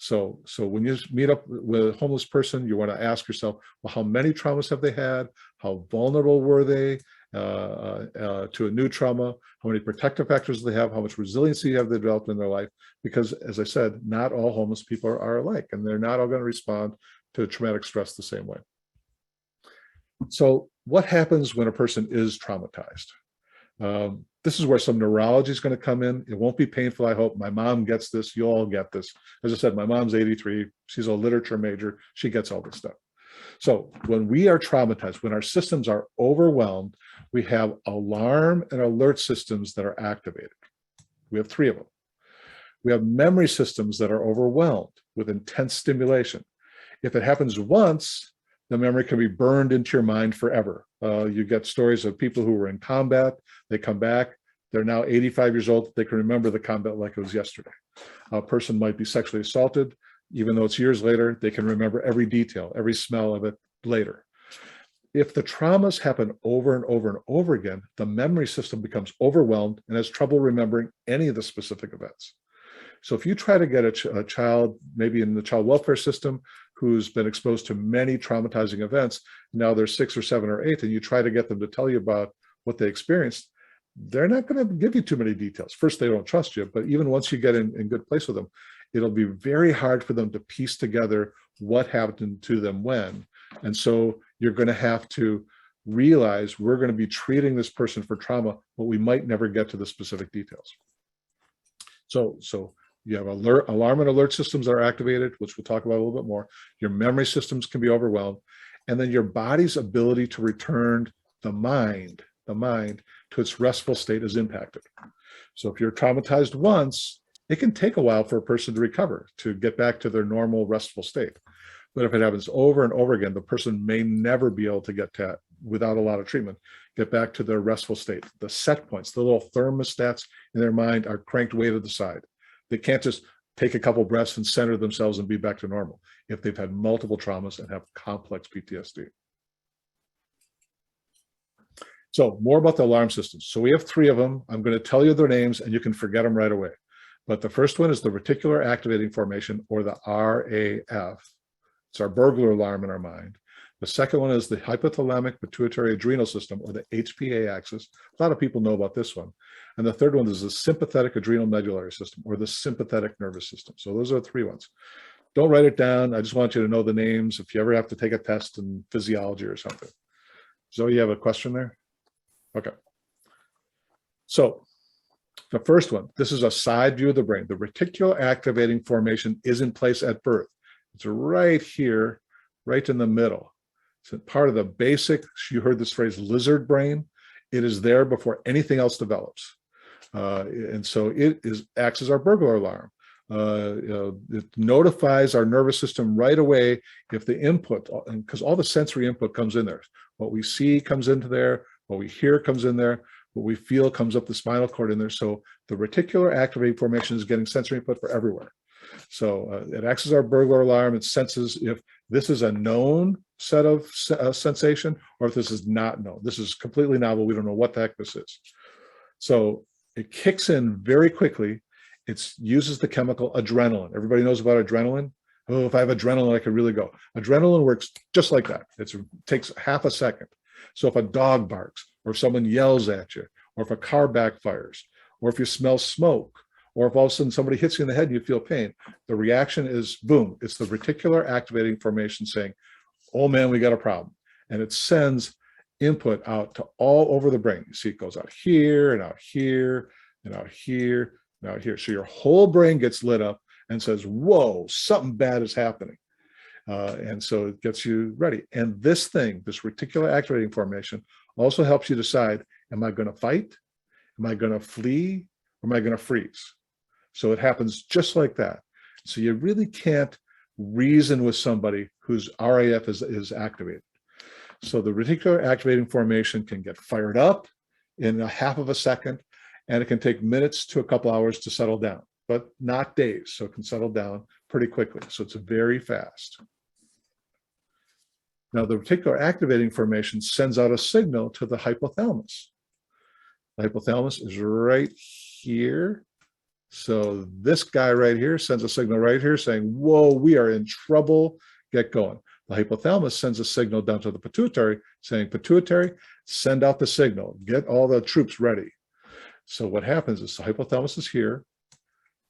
So when you meet up with a homeless person, you want to ask yourself, well, how many traumas have they had? How vulnerable were they to a new trauma? How many protective factors do they have? How much resiliency have they developed in their life? Because, as I said, not all homeless people are alike, and they're not all going to respond to traumatic stress the same way. So what happens when a person is traumatized? This is where some neurology is going to come in. It won't be painful, I hope. My mom gets this. You all get this. As I said, my mom's 83. She's a literature major. She gets all this stuff. So when we are traumatized, when our systems are overwhelmed, we have alarm and alert systems that are activated. We have 3 of them. We have memory systems that are overwhelmed with intense stimulation. If it happens once, the memory can be burned into your mind forever. You get stories of people who were in combat, they come back, they're now 85 years old, they can remember the combat like it was yesterday. A person might be sexually assaulted, even though it's years later, they can remember every detail, every smell of it later. If the traumas happen over and over and over again, the memory system becomes overwhelmed and has trouble remembering any of the specific events. So if you try to get a child, maybe in the child welfare system, who's been exposed to many traumatizing events, now they're 6 or 7 or 8, and you try to get them to tell you about what they experienced, they're not going to give you too many details. First, they don't trust you, but even once you get in good place with them, it'll be very hard for them to piece together what happened to them when. And so you're going to have to realize we're going to be treating this person for trauma, but we might never get to the specific details. So you have alarm and alert systems that are activated, which we'll talk about a little bit more. Your memory systems can be overwhelmed. And then your body's ability to return the mind to its restful state is impacted. So if you're traumatized once, it can take a while for a person to recover, to get back to their normal restful state. But if it happens over and over again, the person may never be able to get to, without a lot of treatment, get back to their restful state. The set points, the little thermostats in their mind are cranked way to the side. They can't just take a couple breaths and center themselves and be back to normal if they've had multiple traumas and have complex PTSD. So more about the alarm systems. So we have 3 of them. I'm going to tell you their names and you can forget them right away. But the first one is the reticular activating formation, or the RAF. It's our burglar alarm in our mind. The second one is the hypothalamic pituitary adrenal system, or the HPA axis. A lot of people know about this one. And the third one is the sympathetic adrenal medullary system, or the sympathetic nervous system. So those are the 3 ones. Don't write it down. I just want you to know the names if you ever have to take a test in physiology or something. Zoe, you have a question there? Okay. So the first one, this is a side view of the brain. The reticular activating formation is in place at birth. It's right here, right in the middle. It's part of the basic, you heard this phrase, lizard brain. It is there before anything else develops. And so it acts as our burglar alarm. It notifies our nervous system right away if the input, because all the sensory input comes in there. What we see comes into there, what we hear comes in there, what we feel comes up the spinal cord in there. So the reticular activating formation is getting sensory input for everywhere. So it acts as our burglar alarm. It senses if this is a known set of sensation or if this is not known. This is completely novel. We don't know what the heck this is. So it kicks in very quickly. It uses the chemical adrenaline. Everybody knows about adrenaline. Oh, if I have adrenaline, I could really go. Adrenaline works just like that. It takes half a second. So if a dog barks, or if someone yells at you, or if a car backfires, or if you smell smoke, or if all of a sudden somebody hits you in the head and you feel pain, the reaction is boom. It's the reticular activating formation saying, oh man, we got a problem. And it sends input out to all over the brain. You see it goes out here and out here and out here and out here. So your whole brain gets lit up and says, whoa, something bad is happening. And so it gets you ready. And this thing, this reticular activating formation, also helps you decide, am I going to fight? Am I going to flee? or am I going to freeze? So it happens just like that. So you really can't reason with somebody whose RAF is activated. So the reticular activating formation can get fired up in a half of a second, and it can take minutes to a couple hours to settle down, but not days. So it can settle down pretty quickly. So it's very fast. Now, the reticular activating formation sends out a signal to the hypothalamus. The hypothalamus is right here. So this guy right here sends a signal right here saying, whoa, we are in trouble, get going. The hypothalamus sends a signal down to the pituitary saying, pituitary, send out the signal, get all the troops ready. So what happens is the hypothalamus is here,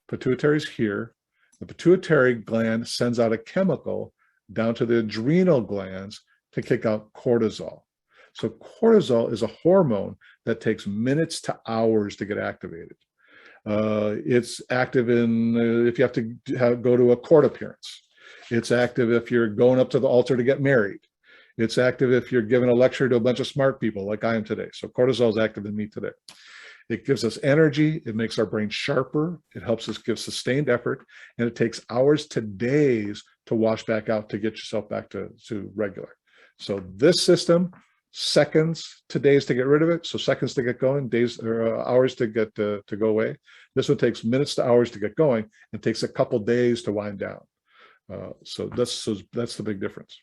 pituitary is here. The pituitary gland sends out a chemical down to the adrenal glands to kick out cortisol. So cortisol is a hormone that takes minutes to hours to get activated. It's active in if you have to go to a court appearance. It's active if you're going up to the altar to get married. It's active if you're giving a lecture to a bunch of smart people like I am today. So cortisol is active in me today. It gives us energy. It makes our brain sharper. It helps us give sustained effort. And it takes hours to days to wash back out to get yourself back to regular. So this system, seconds to days to get rid of it. So seconds to get going, days or hours to get to go away. This one takes minutes to hours to get going and takes a couple days to wind down. So that's the big difference.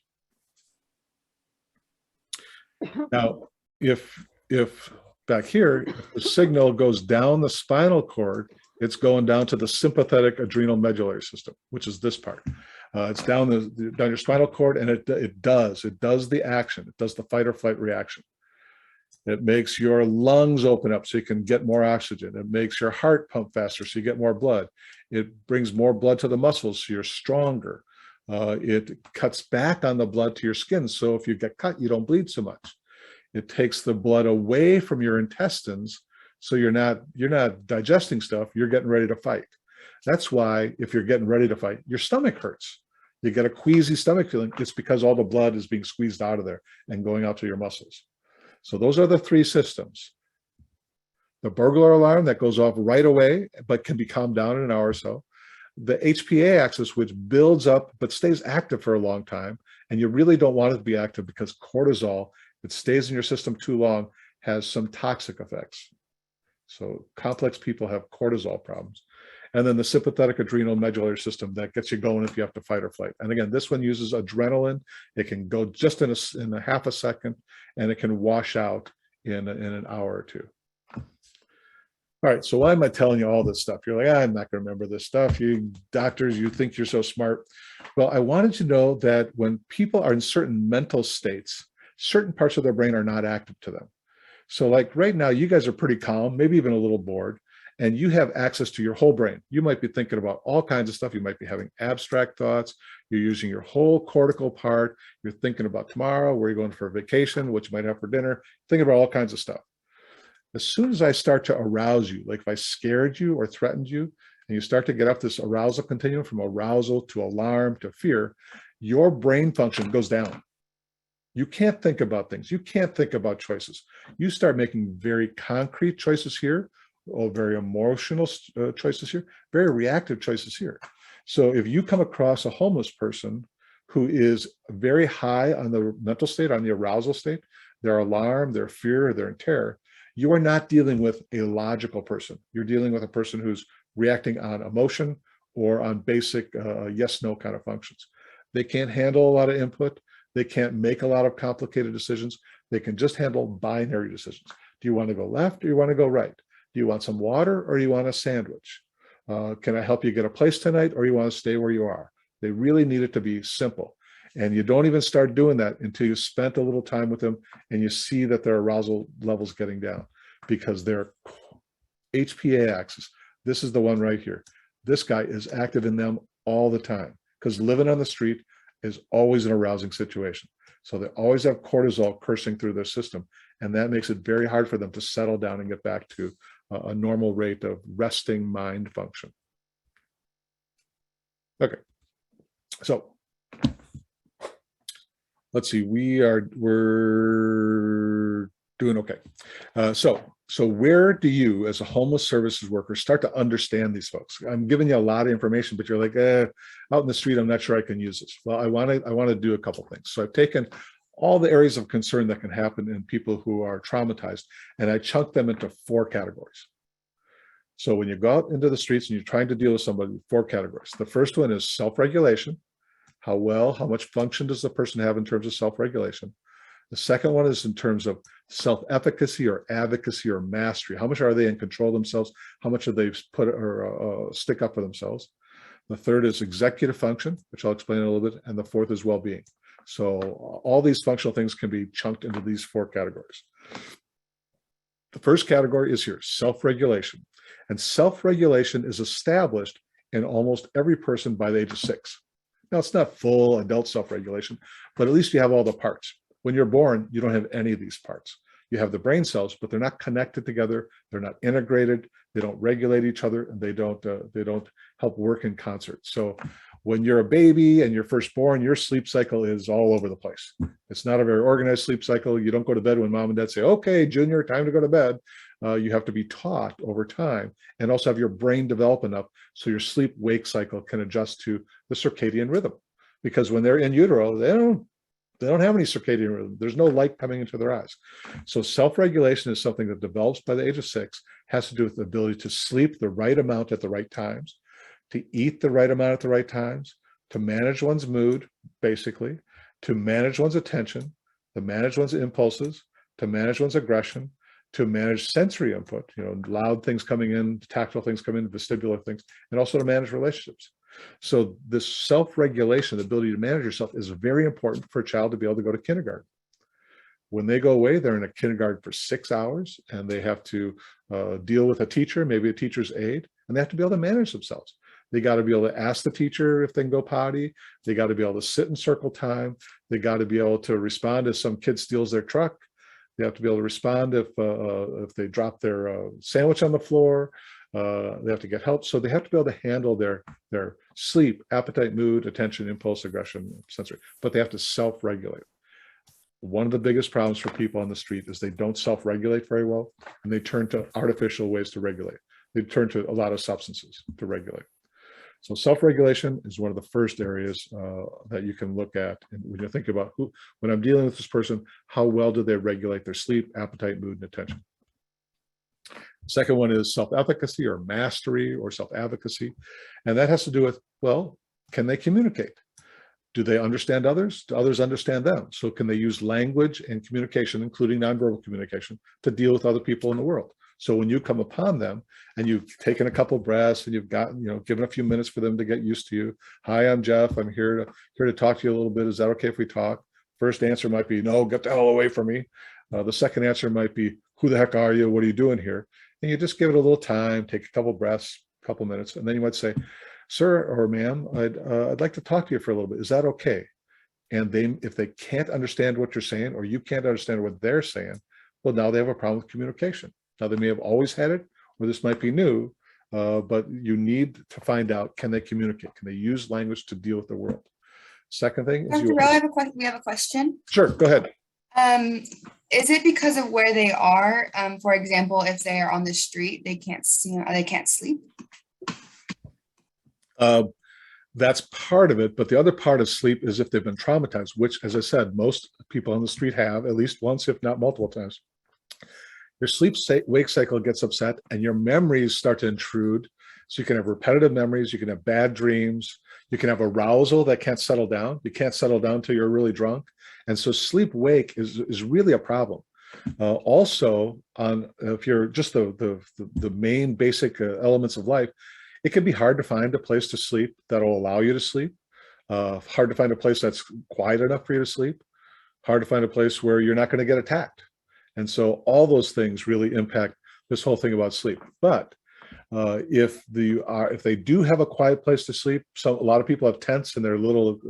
Now, if back here, if the signal goes down the spinal cord, it's going down to the sympathetic adrenal medullary system, which is this part. It's down your spinal cord, and it does the action. It does the fight or flight reaction. It makes your lungs open up so you can get more oxygen. It makes your heart pump faster so you get more blood. It brings more blood to the muscles so you're stronger. It cuts back on the blood to your skin, so if you get cut, you don't bleed so much. It takes the blood away from your intestines, so you're not digesting stuff, you're getting ready to fight. That's why if you're getting ready to fight, your stomach hurts. You get a queasy stomach feeling. It's because all the blood is being squeezed out of there and going out to your muscles. So those are the three systems. The burglar alarm that goes off right away, but can be calmed down in an hour or so. The HPA axis, which builds up but stays active for a long time. And you really don't want it to be active because cortisol, if it stays in your system too long, has some toxic effects. So complex people have cortisol problems. And then the sympathetic adrenal medullary system that gets you going if you have to fight or flight. And again, this one uses adrenaline. It can go just in a half a second, and it can wash out in an hour or two. All right, so why am I telling you all this stuff? You're like, I'm not going to remember this stuff. You doctors, you think you're so smart. Well, I wanted you to know that when people are in certain mental states, certain parts of their brain are not active to them. So like right now, you guys are pretty calm, maybe even a little bored, and you have access to your whole brain. You might be thinking about all kinds of stuff. You might be having abstract thoughts. You're using your whole cortical part. You're thinking about tomorrow, where you're going for a vacation, what you might have for dinner, thinking about all kinds of stuff. As soon as I start to arouse you, like if I scared you or threatened you, and you start to get up this arousal continuum from arousal to alarm to fear, your brain function goes down. You can't think about things. You can't think about choices. You start making very concrete choices here, or very emotional choices here, very reactive choices here. So if you come across a homeless person who is very high on the mental state, on the arousal state, their alarm, their fear, their terror, you are not dealing with a logical person. You're dealing with a person who's reacting on emotion or on basic yes-no kind of functions. They can't handle a lot of input. They can't make a lot of complicated decisions. They can just handle binary decisions. Do you want to go left or you want to go right? Do you want some water or do you want a sandwich? Can I help you get a place tonight or you want to stay where you are? They really need it to be simple. And you don't even start doing that until you spent a little time with them and you see that their arousal level's getting down, because their HPA axis, this is the one right here. This guy is active in them all the time, because living on the street is always an arousing situation. So they always have cortisol coursing through their system. And that makes it very hard for them to settle down and get back to a normal rate of resting mind function. Okay, so let's see, we're Doing okay. So where do you, as a homeless services worker, start to understand these folks? I'm giving you a lot of information, but you're like, out in the street, I'm not sure I can use this. Well, I want to do a couple things. So I've taken all the areas of concern that can happen in people who are traumatized, and I chunked them into 4 categories. So when you go out into the streets and you're trying to deal with somebody, 4 categories. The first one is self-regulation. How much function does the person have in terms of self-regulation? The second one is in terms of self-efficacy or advocacy or mastery. How much are they in control of themselves? How much do they put or stick up for themselves? The third is executive function, which I'll explain in a little bit. And the fourth is well-being. So all these functional things can be chunked into these 4 categories. The first category is here, self-regulation. And self-regulation is established in almost every person by the age of 6. Now, it's not full adult self-regulation, but at least you have all the parts. When you're born, you don't have any of these parts. You have the brain cells, but they're not connected together. They're not integrated. They don't regulate each other, and they don't help work in concert. So when you're a baby and you're first born, your sleep cycle is all over the place. It's not a very organized sleep cycle. You don't go to bed when mom and dad say, okay, Junior, time to go to bed. You have to be taught over time and also have your brain develop enough so your sleep-wake cycle can adjust to the circadian rhythm. Because when they're in utero, they don't have any circadian rhythm. There's no light coming into their eyes. So self-regulation is something that develops by the age of 6, has to do with the ability to sleep the right amount at the right times, to eat the right amount at the right times, to manage one's mood, basically, to manage one's attention, to manage one's impulses, to manage one's aggression, to manage sensory input, loud things coming in, tactile things coming in, vestibular things, and also to manage relationships. So this self-regulation, the ability to manage yourself, is very important for a child to be able to go to kindergarten. When they go away, they're in a kindergarten for 6 hours, and they have to deal with a teacher, maybe a teacher's aide, and they have to be able to manage themselves. They got to be able to ask the teacher if they can go potty. They got to be able to sit in circle time. They got to be able to respond if some kid steals their truck. They have to be able to respond if they drop their sandwich on the floor. They have to get help. So they have to be able to handle their sleep, appetite, mood, attention, impulse, aggression, sensory, but they have to self-regulate. One of the biggest problems for people on the street is they don't self-regulate very well, and they turn to artificial ways to regulate. They turn to a lot of substances to regulate. So self-regulation is one of the first areas that you can look at when you think about when I'm dealing with this person, how well do they regulate their sleep, appetite, mood, and attention? Second one is self-efficacy or mastery or self-advocacy. And that has to do with, well, can they communicate? Do they understand others? Do others understand them? So can they use language and communication, including nonverbal communication, to deal with other people in the world? So when you come upon them and you've taken a couple breaths and you've gotten, given a few minutes for them to get used to you. Hi, I'm Jeff. I'm here to talk to you a little bit. Is that okay if we talk? First answer might be, no, get the hell away from me. The second answer might be, who the heck are you? What are you doing here? And you just give it a little time, take a couple breaths, a couple minutes, and then you might say, sir or ma'am, I'd like to talk to you for a little bit. Is that okay? And if they can't understand what you're saying, or you can't understand what they're saying, well, now they have a problem with communication. Now they may have always had it, or this might be new, but you need to find out, can they communicate? Can they use language to deal with the world? Second thing is Dr. Rowe, we have a question. Sure, go ahead. Is it because of where they are? For example, if they are on the street, they can't sleep? That's part of it, but the other part of sleep is if they've been traumatized, which, as I said, most people on the street have at least once, if not multiple times. Your sleep-wake cycle gets upset and your memories start to intrude. So you can have repetitive memories, you can have bad dreams, you can have arousal that can't settle down. You can't settle down till you're really drunk. And so sleep-wake is really a problem. Also, if you're just the main basic elements of life, it can be hard to find a place to sleep that'll allow you to sleep. Hard to find a place that's quiet enough for you to sleep. Hard to find a place where you're not going to get attacked. And so all those things really impact this whole thing about sleep. But if they do have a quiet place to sleep, a lot of people have tents in their little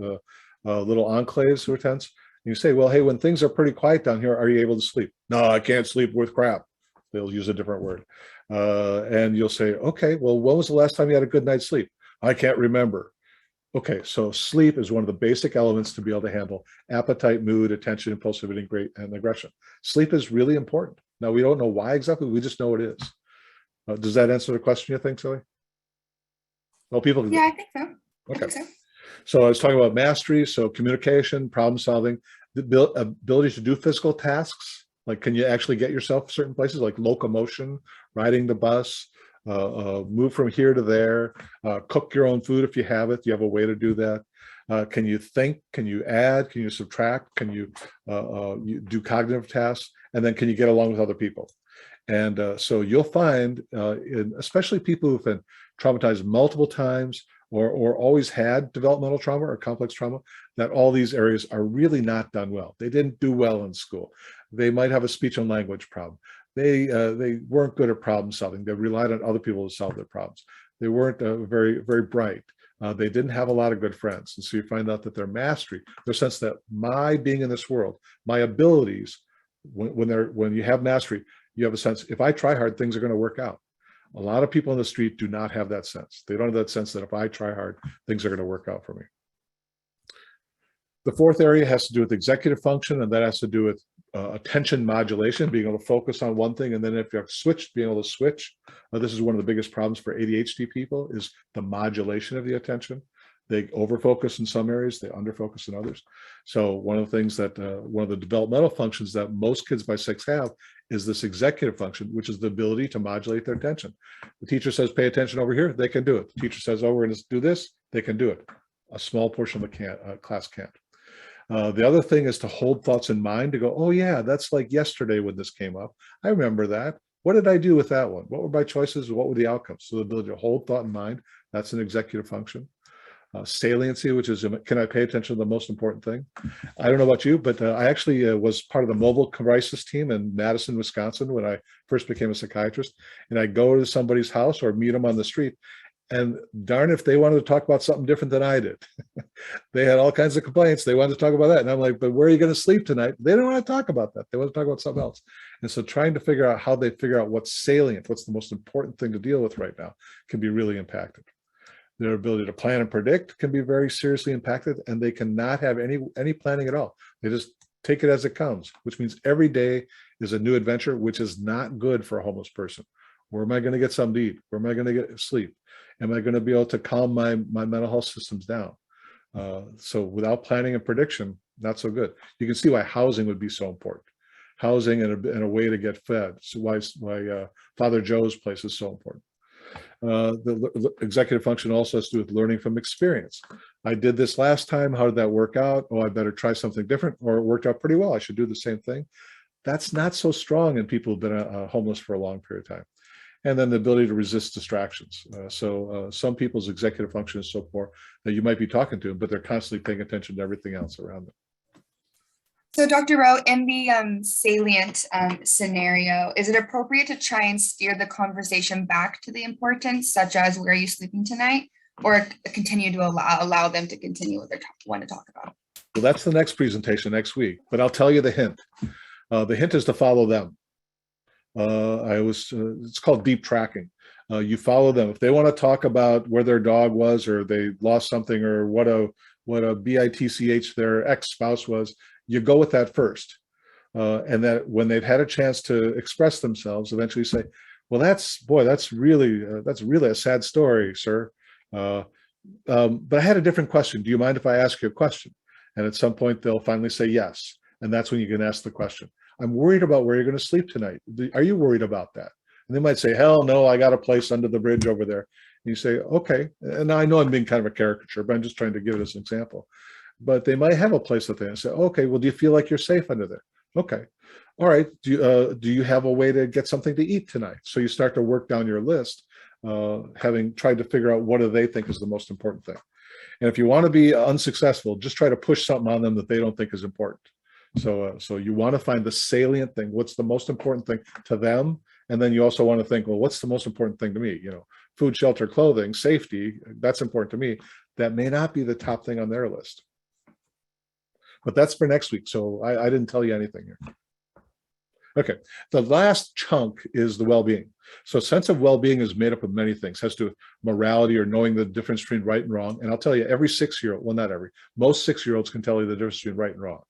enclaves or tents. And you say, well, hey, when things are pretty quiet down here, are you able to sleep? No, I can't sleep with crap. They'll use a different word. And you'll say, okay, well, when was the last time you had a good night's sleep? I can't remember. Okay, so sleep is one of the basic elements to be able to handle appetite, mood, attention, impulsivity, and aggression. Sleep is really important. Now, we don't know why exactly, we just know it is. Does that answer the question, you think, Zoe? Well, people. Yeah, I think so. Okay. I think so. So I was talking about mastery, so communication, problem solving, the ability to do physical tasks. Like, can you actually get yourself certain places like locomotion, riding the bus, move from here to there, cook your own food if you have it. You have a way to do that. Can you think? Can you add? Can you subtract? Can you do cognitive tasks? And then can you get along with other people? And so you'll find, especially people who've been traumatized multiple times or always had developmental trauma or complex trauma, that all these areas are really not done well. They didn't do well in school. They might have a speech and language problem. They weren't good at problem solving. They relied on other people to solve their problems. They weren't very bright. They didn't have a lot of good friends. And so you find out that their mastery, their sense that my being in this world, my abilities, when you have mastery, you have a sense, if I try hard, things are going to work out. A lot of people on the street do not have that sense. They don't have that sense that if I try hard, things are going to work out for me. The fourth area has to do with executive function, and that has to do with attention modulation, being able to focus on one thing, and then if you have switched, being able to switch. This is one of the biggest problems for ADHD people, is the modulation of the attention. They overfocus in some areas, they underfocus in others. So one of the things that, one of the developmental functions that most kids by 6 have is this executive function, which is the ability to modulate their attention. The teacher says, pay attention over here, they can do it. The teacher says, oh, we're going to do this, they can do it. A small portion of the class can't. The other thing is to hold thoughts in mind, to go, oh yeah, that's like yesterday when this came up. I remember that. What did I do with that one? What were my choices? What were the outcomes? So the ability to hold thought in mind, that's an executive function. Saliency, which is, can I pay attention to the most important thing? I don't know about you, but I actually was part of the mobile crisis team in Madison, Wisconsin, when I first became a psychiatrist. And I go to somebody's house or meet them on the street, and darn if they wanted to talk about something different than I did. They had all kinds of complaints. They wanted to talk about that. And I'm like, but where are you going to sleep tonight? They don't want to talk about that. They want to talk about something else. And so trying to figure out how they figure out what's salient, what's the most important thing to deal with right now, can be really impacted. Their ability to plan and predict can be very seriously impacted, and they cannot have any planning at all. They just take it as it comes, which means every day is a new adventure, which is not good for a homeless person. Where am I going to get something to eat? Where am I going to get sleep? Am I going to be able to calm my mental health systems down? So without planning and prediction, not so good. You can see why housing would be so important. Housing and a way to get fed. So why Father Joe's place is so important. The executive function also has to do with learning from experience. I did this last time. How did that work out? Oh, I better try something different, or it worked out pretty well. I should do the same thing. That's not so strong in people who've been homeless for a long period of time. And then the ability to resist distractions. Some people's executive function is so poor that you might be talking to them, but they're constantly paying attention to everything else around them. So Dr. Rowe, in the salient scenario, is it appropriate to try and steer the conversation back to the importance, such as where are you sleeping tonight, or continue to allow them to continue what they want to talk about? Well, that's the next presentation next week, but I'll tell you the hint. The hint is to follow them. It's called deep tracking. You follow them. If they want to talk about where their dog was, or they lost something, or what a bitch their ex-spouse was, you go with that first. And that when they've had a chance to express themselves, eventually say, well, that's really a sad story, sir. But I had a different question. Do you mind if I ask you a question? And at some point they'll finally say yes. And that's when you can ask the question. I'm worried about where you're going to sleep tonight. Are you worried about that? And they might say, hell no, I got a place under the bridge over there. And you say, okay. And I know I'm being kind of a caricature, but I'm just trying to give it as an example. But they might have a place that they say, okay, well, do you feel like you're safe under there? Okay. All right. Do you have a way to get something to eat tonight? So you start to work down your list, having tried to figure out what do they think is the most important thing. And if you want to be unsuccessful, just try to push something on them that they don't think is important. So you want to find the salient thing. What's the most important thing to them? And then you also want to think, well, what's the most important thing to me? You know, food, shelter, clothing, safety, that's important to me. That may not be the top thing on their list. But that's for next week. So I didn't tell you anything here. Okay, the last chunk is the well-being. So sense of well-being is made up of many things. It has to do with morality or knowing the difference between right and wrong. And I'll tell you, every 6-year-old, well, not every, most 6-year-olds can tell you the difference between right and wrong.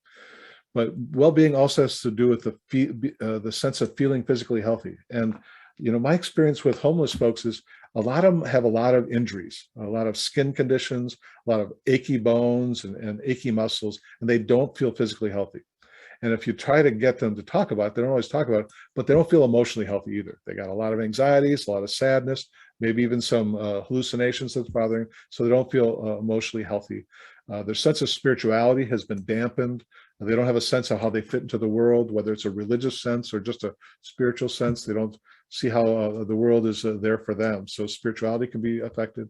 But well-being also has to do with the sense of feeling physically healthy. And my experience with homeless folks is a lot of them have a lot of injuries, a lot of skin conditions, a lot of achy bones and achy muscles, and they don't feel physically healthy. And if you try to get them to talk about it, they don't always talk about it, but they don't feel emotionally healthy either. They got a lot of anxieties, a lot of sadness, maybe even some hallucinations that's bothering, so they don't feel emotionally healthy. Their sense of spirituality has been dampened. They don't have a sense of how they fit into the world, whether it's a religious sense or just a spiritual sense. They don't see how the world is there for them. So spirituality can be affected.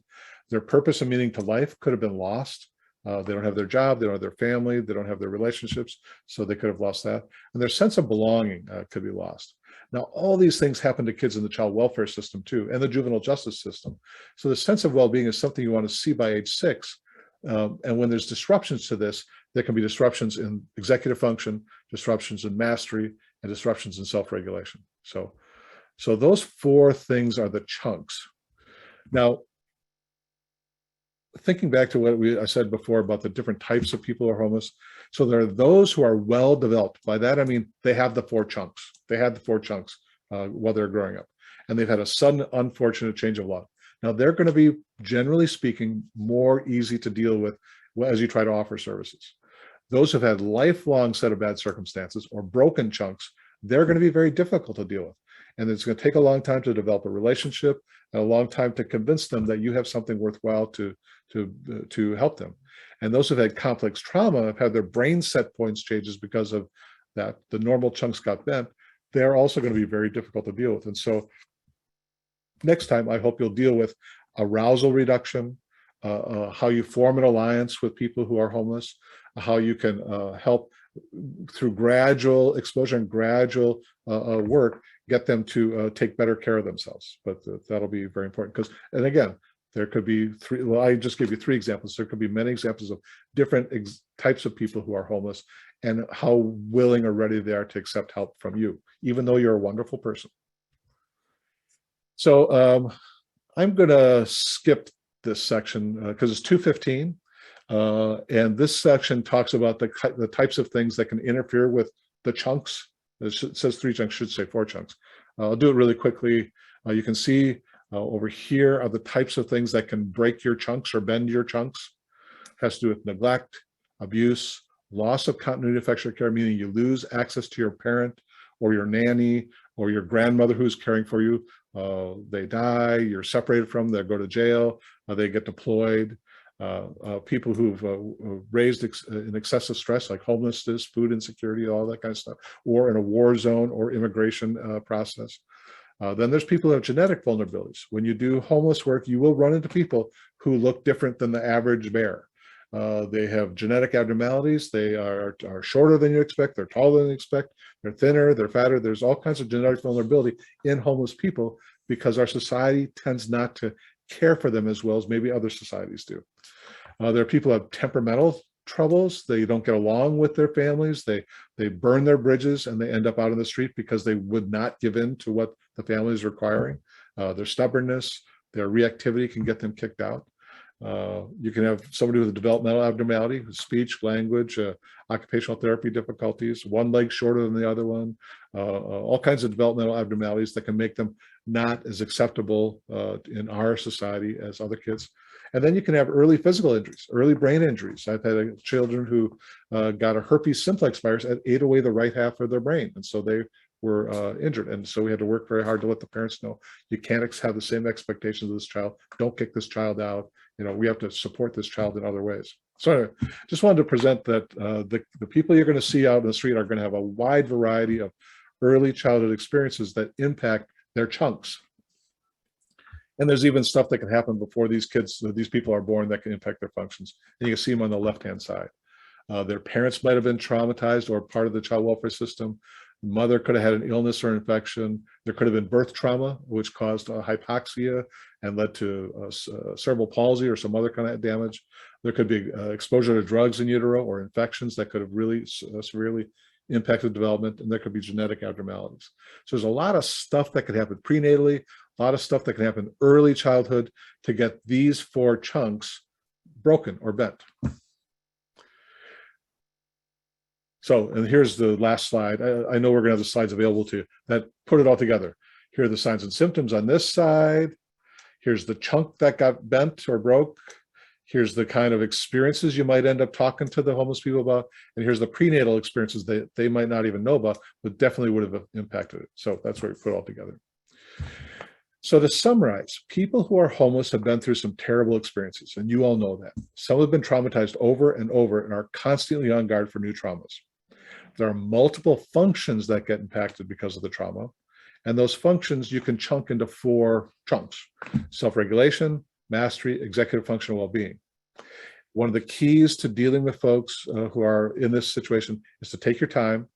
Their purpose and meaning to life could have been lost. They don't have their job, they don't have their family, they don't have their relationships, so they could have lost that. And their sense of belonging could be lost. Now, all these things happen to kids in the child welfare system too, and the juvenile justice system. So the sense of well-being is something you want to see by age 6. And when there's disruptions to this, there can be disruptions in executive function, disruptions in mastery, and disruptions in self-regulation. So those 4 things are the chunks. Now, thinking back to what I said before about the different types of people who are homeless. So there are those who are well developed. By that, I mean, they have the 4 chunks. They had the 4 chunks while they're growing up. And they've had a sudden, unfortunate change of life. Now, they're going to be, generally speaking, more easy to deal with as you try to offer services. Those who've had lifelong set of bad circumstances or broken chunks, they're going to be very difficult to deal with. And it's going to take a long time to develop a relationship and a long time to convince them that you have something worthwhile to help them. And those who've had complex trauma have had their brain set points changes because of that. The normal chunks got bent. They're also going to be very difficult to deal with. And so next time, I hope you'll deal with arousal reduction, how you form an alliance with people who are homeless, how you can help through gradual exposure and gradual work, get them to take better care of themselves. But that'll be very important because, and again, there could be 3, well, I just gave you 3 examples. There could be many examples of different types of people who are homeless and how willing or ready they are to accept help from you, even though you're a wonderful person. So I'm going to skip this section because it's 2:15. And this section talks about the types of things that can interfere with the chunks. It says 3 chunks, should say 4 chunks. I'll do it really quickly. You can see over here are the types of things that can break your chunks or bend your chunks. It has to do with neglect, abuse, loss of continuity of affectionate care, meaning you lose access to your parent or your nanny or your grandmother who's caring for you. They die, you're separated from them, they go to jail, they get deployed. People who've raised in excessive stress like homelessness, food insecurity, all that kind of stuff, or in a war zone or immigration process. Then there's people who have genetic vulnerabilities. When you do homeless work, you will run into people who look different than the average bear. They have genetic abnormalities. They are shorter than you expect. They're taller than you expect. They're thinner. They're fatter. There's all kinds of genetic vulnerability in homeless people because our society tends not to care for them as well as maybe other societies do. There are people who have temperamental troubles. They don't get along with their families. They burn their bridges and they end up out on the street because they would not give in to what the family is requiring. Their stubbornness, their reactivity can get them kicked out. You can have somebody with a developmental abnormality, speech, language, occupational therapy difficulties, one leg shorter than the other one, all kinds of developmental abnormalities that can make them not as acceptable in our society as other kids. And then you can have early physical injuries, early brain injuries. I've had children who got a herpes simplex virus and ate away the right half of their brain. And so they were injured. And so we had to work very hard to let the parents know, you can't have the same expectations of this child. Don't kick this child out. We have to support this child in other ways. So anyway, just wanted to present that the people you're going to see out in the street are going to have a wide variety of early childhood experiences that impact their chunks. And there's even stuff that can happen before these people are born that can impact their functions. And you can see them on the left-hand side. Their parents might have been traumatized or part of the child welfare system. The mother could have had an illness or infection. There could have been birth trauma, which caused hypoxia and led to cerebral palsy or some other kind of damage. There could be exposure to drugs in utero or infections that could have really severely impacted development, and there could be genetic abnormalities. So there's a lot of stuff that could happen prenatally, a lot of stuff that can happen early childhood to get these 4 chunks broken or bent. So, and here's the last slide. I know we're going to have the slides available to you that put it all together. Here are the signs and symptoms on this side. Here's the chunk that got bent or broke. Here's the kind of experiences you might end up talking to the homeless people about. And here's the prenatal experiences that they might not even know about, but definitely would have impacted it. So that's where we put it all together. So to summarize, people who are homeless have been through some terrible experiences, and you all know that. Some have been traumatized over and over and are constantly on guard for new traumas. There are multiple functions that get impacted because of the trauma, and those functions you can chunk into 4 chunks: self-regulation, mastery, executive function, and well-being. One of the keys to dealing with folks who are in this situation is to take your time,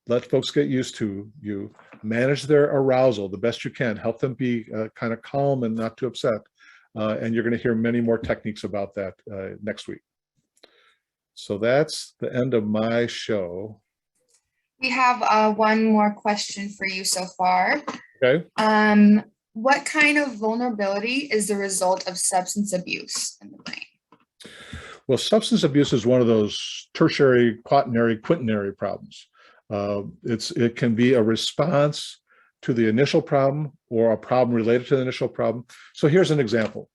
let folks get used to you, manage their arousal the best you can, help them be kind of calm and not too upset. And you're going to hear many more techniques about that next week. So that's the end of my show. We have one more question for you so far. Okay. What kind of vulnerability is the result of substance abuse in the brain? Well, substance abuse is one of those tertiary, quaternary problems. It can be a response to the initial problem or a problem related to the initial problem. So here's an example.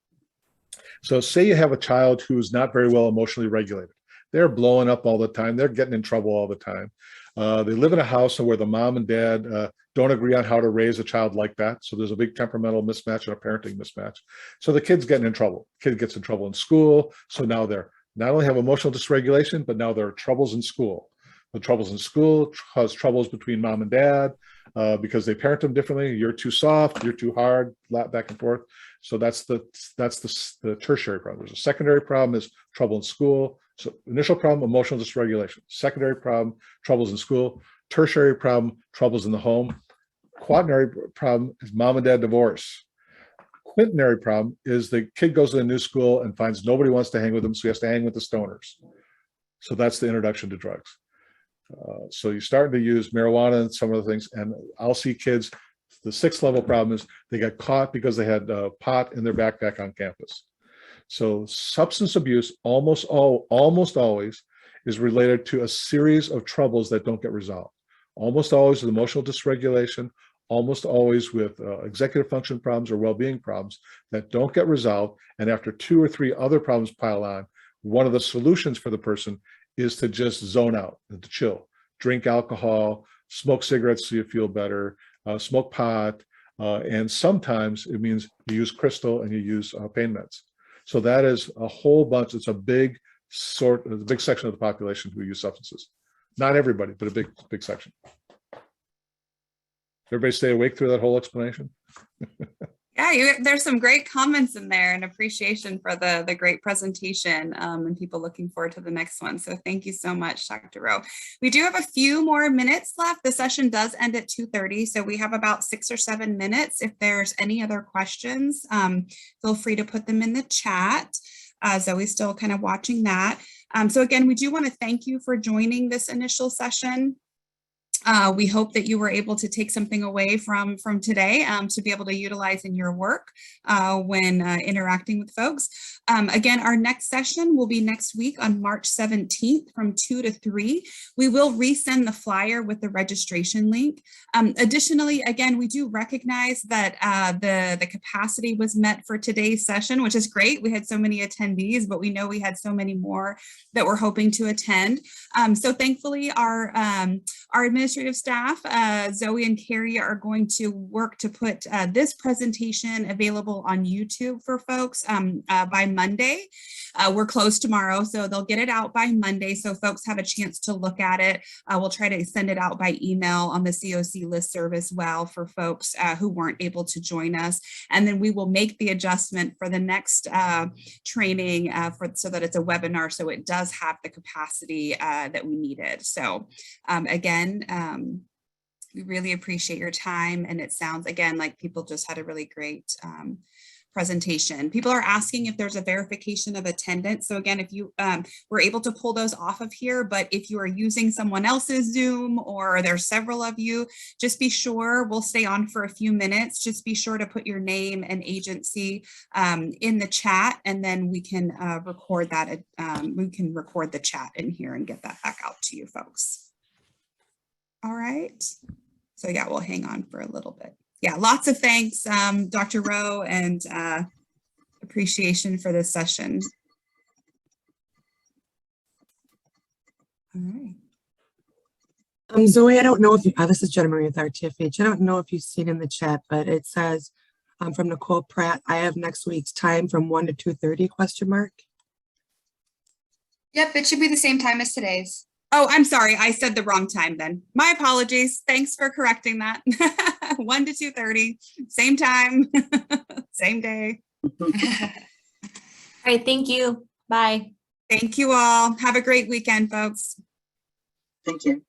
So say you have a child who's not very well emotionally regulated. They're blowing up all the time. They're getting in trouble all the time. They live in a house where the mom and dad don't agree on how to raise a child like that. So there's a big temperamental mismatch and a parenting mismatch. So the kid's getting in trouble. Kid gets in trouble in school. So now they're not only have emotional dysregulation, but now there are troubles in school. The troubles in school cause troubles between mom and dad because they parent them differently. You're too soft, you're too hard, back and forth. So that's the tertiary problem. There's a secondary problem is trouble in school. So initial problem, emotional dysregulation. Secondary problem, troubles in school. Tertiary problem, troubles in the home. Quaternary problem is mom and dad divorce. Quaternary problem is the kid goes to a new school and finds nobody wants to hang with him, so he has to hang with the stoners. So that's the introduction to drugs. So you start to use marijuana and some of the things, and I'll see kids, the 6th level problem is they got caught because they had pot in their backpack on campus. So substance abuse almost always is related to a series of troubles that don't get resolved. Almost always with emotional dysregulation, almost always with executive function problems or well-being problems that don't get resolved. And after 2 or 3 other problems pile on, one of the solutions for the person is to just zone out and to chill, drink alcohol, smoke cigarettes so you feel better, smoke pot, and sometimes it means you use crystal and you use pain meds. So that is a whole bunch. It's a big section of the population who use substances. Not everybody, but a big section. Everybody stay awake through that whole explanation? Yeah, there's some great comments in there and appreciation for the great presentation and people looking forward to the next one. So thank you so much, Dr. Rowe. We do have a few more minutes left. The session does end at 2:30, so we have about 6 or 7 minutes. If there's any other questions, feel free to put them in the chat. Zoe's still kind of watching that. So again, we do want to thank you for joining this initial session. We hope that you were able to take something away from today to be able to utilize in your work when interacting with folks. Again, our next session will be next week on March 17th from 2 to 3. We will resend the flyer with the registration link. Additionally, again, we do recognize that the capacity was met for today's session, which is great. We had so many attendees, but we know we had so many more that we're hoping to attend. So thankfully, our administrative staff, Zoe and Carrie, are going to work to put this presentation available on YouTube for folks by Monday. We're closed tomorrow, so they'll get it out by Monday so folks have a chance to look at it. We'll try to send it out by email on the COC listserv as well for folks who weren't able to join us. And then we will make the adjustment for the next training so that it's a webinar, so it does have the capacity that we needed. So again, we really appreciate your time, and it sounds again like people just had a really great presentation. People are asking if there's a verification of attendance. So again, if you we're able to pull those off of here, but if you are using someone else's Zoom or there's several of you, just be sure, we'll stay on for a few minutes. Just be sure to put your name and agency in the chat, and then we can record that. We can record the chat in here and get that back out to you folks. All right. So yeah, we'll hang on for a little bit. Yeah, lots of thanks, Dr. Rowe, and appreciation for this session. All right. Zoe, I don't know if you, this is Jenna Marie with RTFH. I don't know if you've seen in the chat, but it says from Nicole Pratt, I have next week's time from 1 to 2:30 question mark. Yep, it should be the same time as today's. Oh, I'm sorry. I said the wrong time then. My apologies. Thanks for correcting that. 1 to 2:30, same time, same day. All right, thank you. Bye. Thank you all. Have a great weekend, folks. Thank you.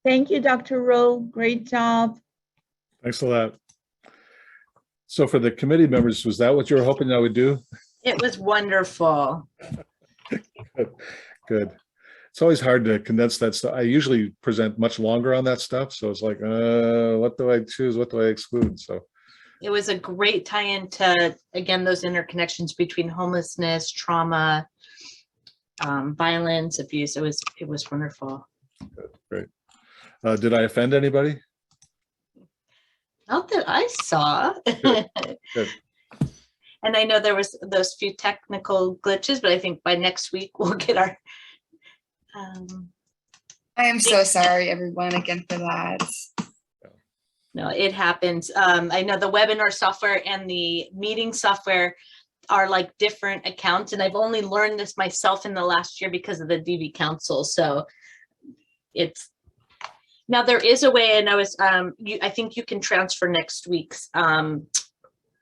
Thank you, Dr. Rowe. Great job. Thanks a lot. So for the committee members, was that what you were hoping I would do? It was wonderful. Good. It's always hard to condense that stuff. I usually present much longer on that stuff. So it's like, what do I choose? What do I exclude? So It was a great tie-in to, again, those interconnections between homelessness, trauma, violence, abuse. It was wonderful. good, great. Did I offend anybody? Not that I saw. Good. Good. And I know there was those few technical glitches, but I think by next week we'll get our. I am so sorry, everyone, again for that. No, it happens. I know the webinar software and the meeting software are like different accounts, and I've only learned this myself in the last year because of the DV Council. So it's now there is a way, and I was I think you can transfer next week's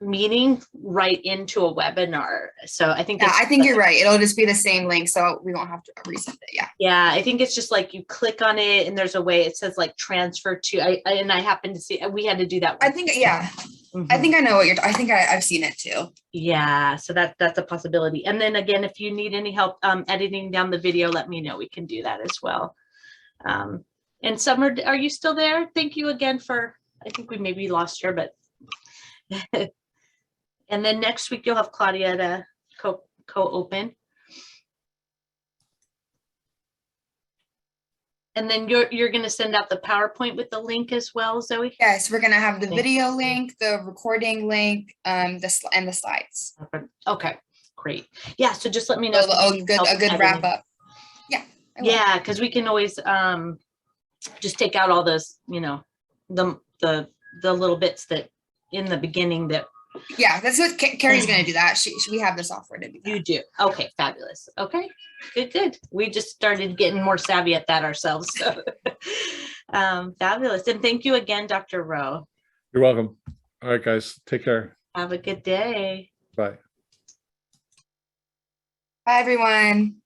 meeting right into a webinar. So I think I think you're right. It'll just be the same link, so we won't have to resend it. Yeah. Yeah, I think it's just like you click on it and there's a way it says like transfer to. I happen to see we had to do that. I think yeah. Mm-hmm. I think I know what you're. I think I've seen it too. Yeah, so that's a possibility. And then again, if you need any help editing down the video, let me know. We can do that as well. And Summer, are you still there? Thank you again for. I think we maybe lost her, but. And then next week you'll have Claudia to co-open. And then you're going to send out the PowerPoint with the link as well, Zoe? Yes, we're gonna have the video link, the recording link, and the slides. Okay, great. Yeah, so just let me know. A good wrap up. Yeah. Yeah, because we can always just take out all those, the little bits that in the beginning that. Yeah, that's what Carrie's gonna do. That we have the software to do that. You do. Okay, fabulous. Okay, good. We just started getting more savvy at that ourselves. So fabulous. And thank you again, Dr. Rowe. You're welcome. All right, guys, take care. Have a good day. Bye. Bye, everyone.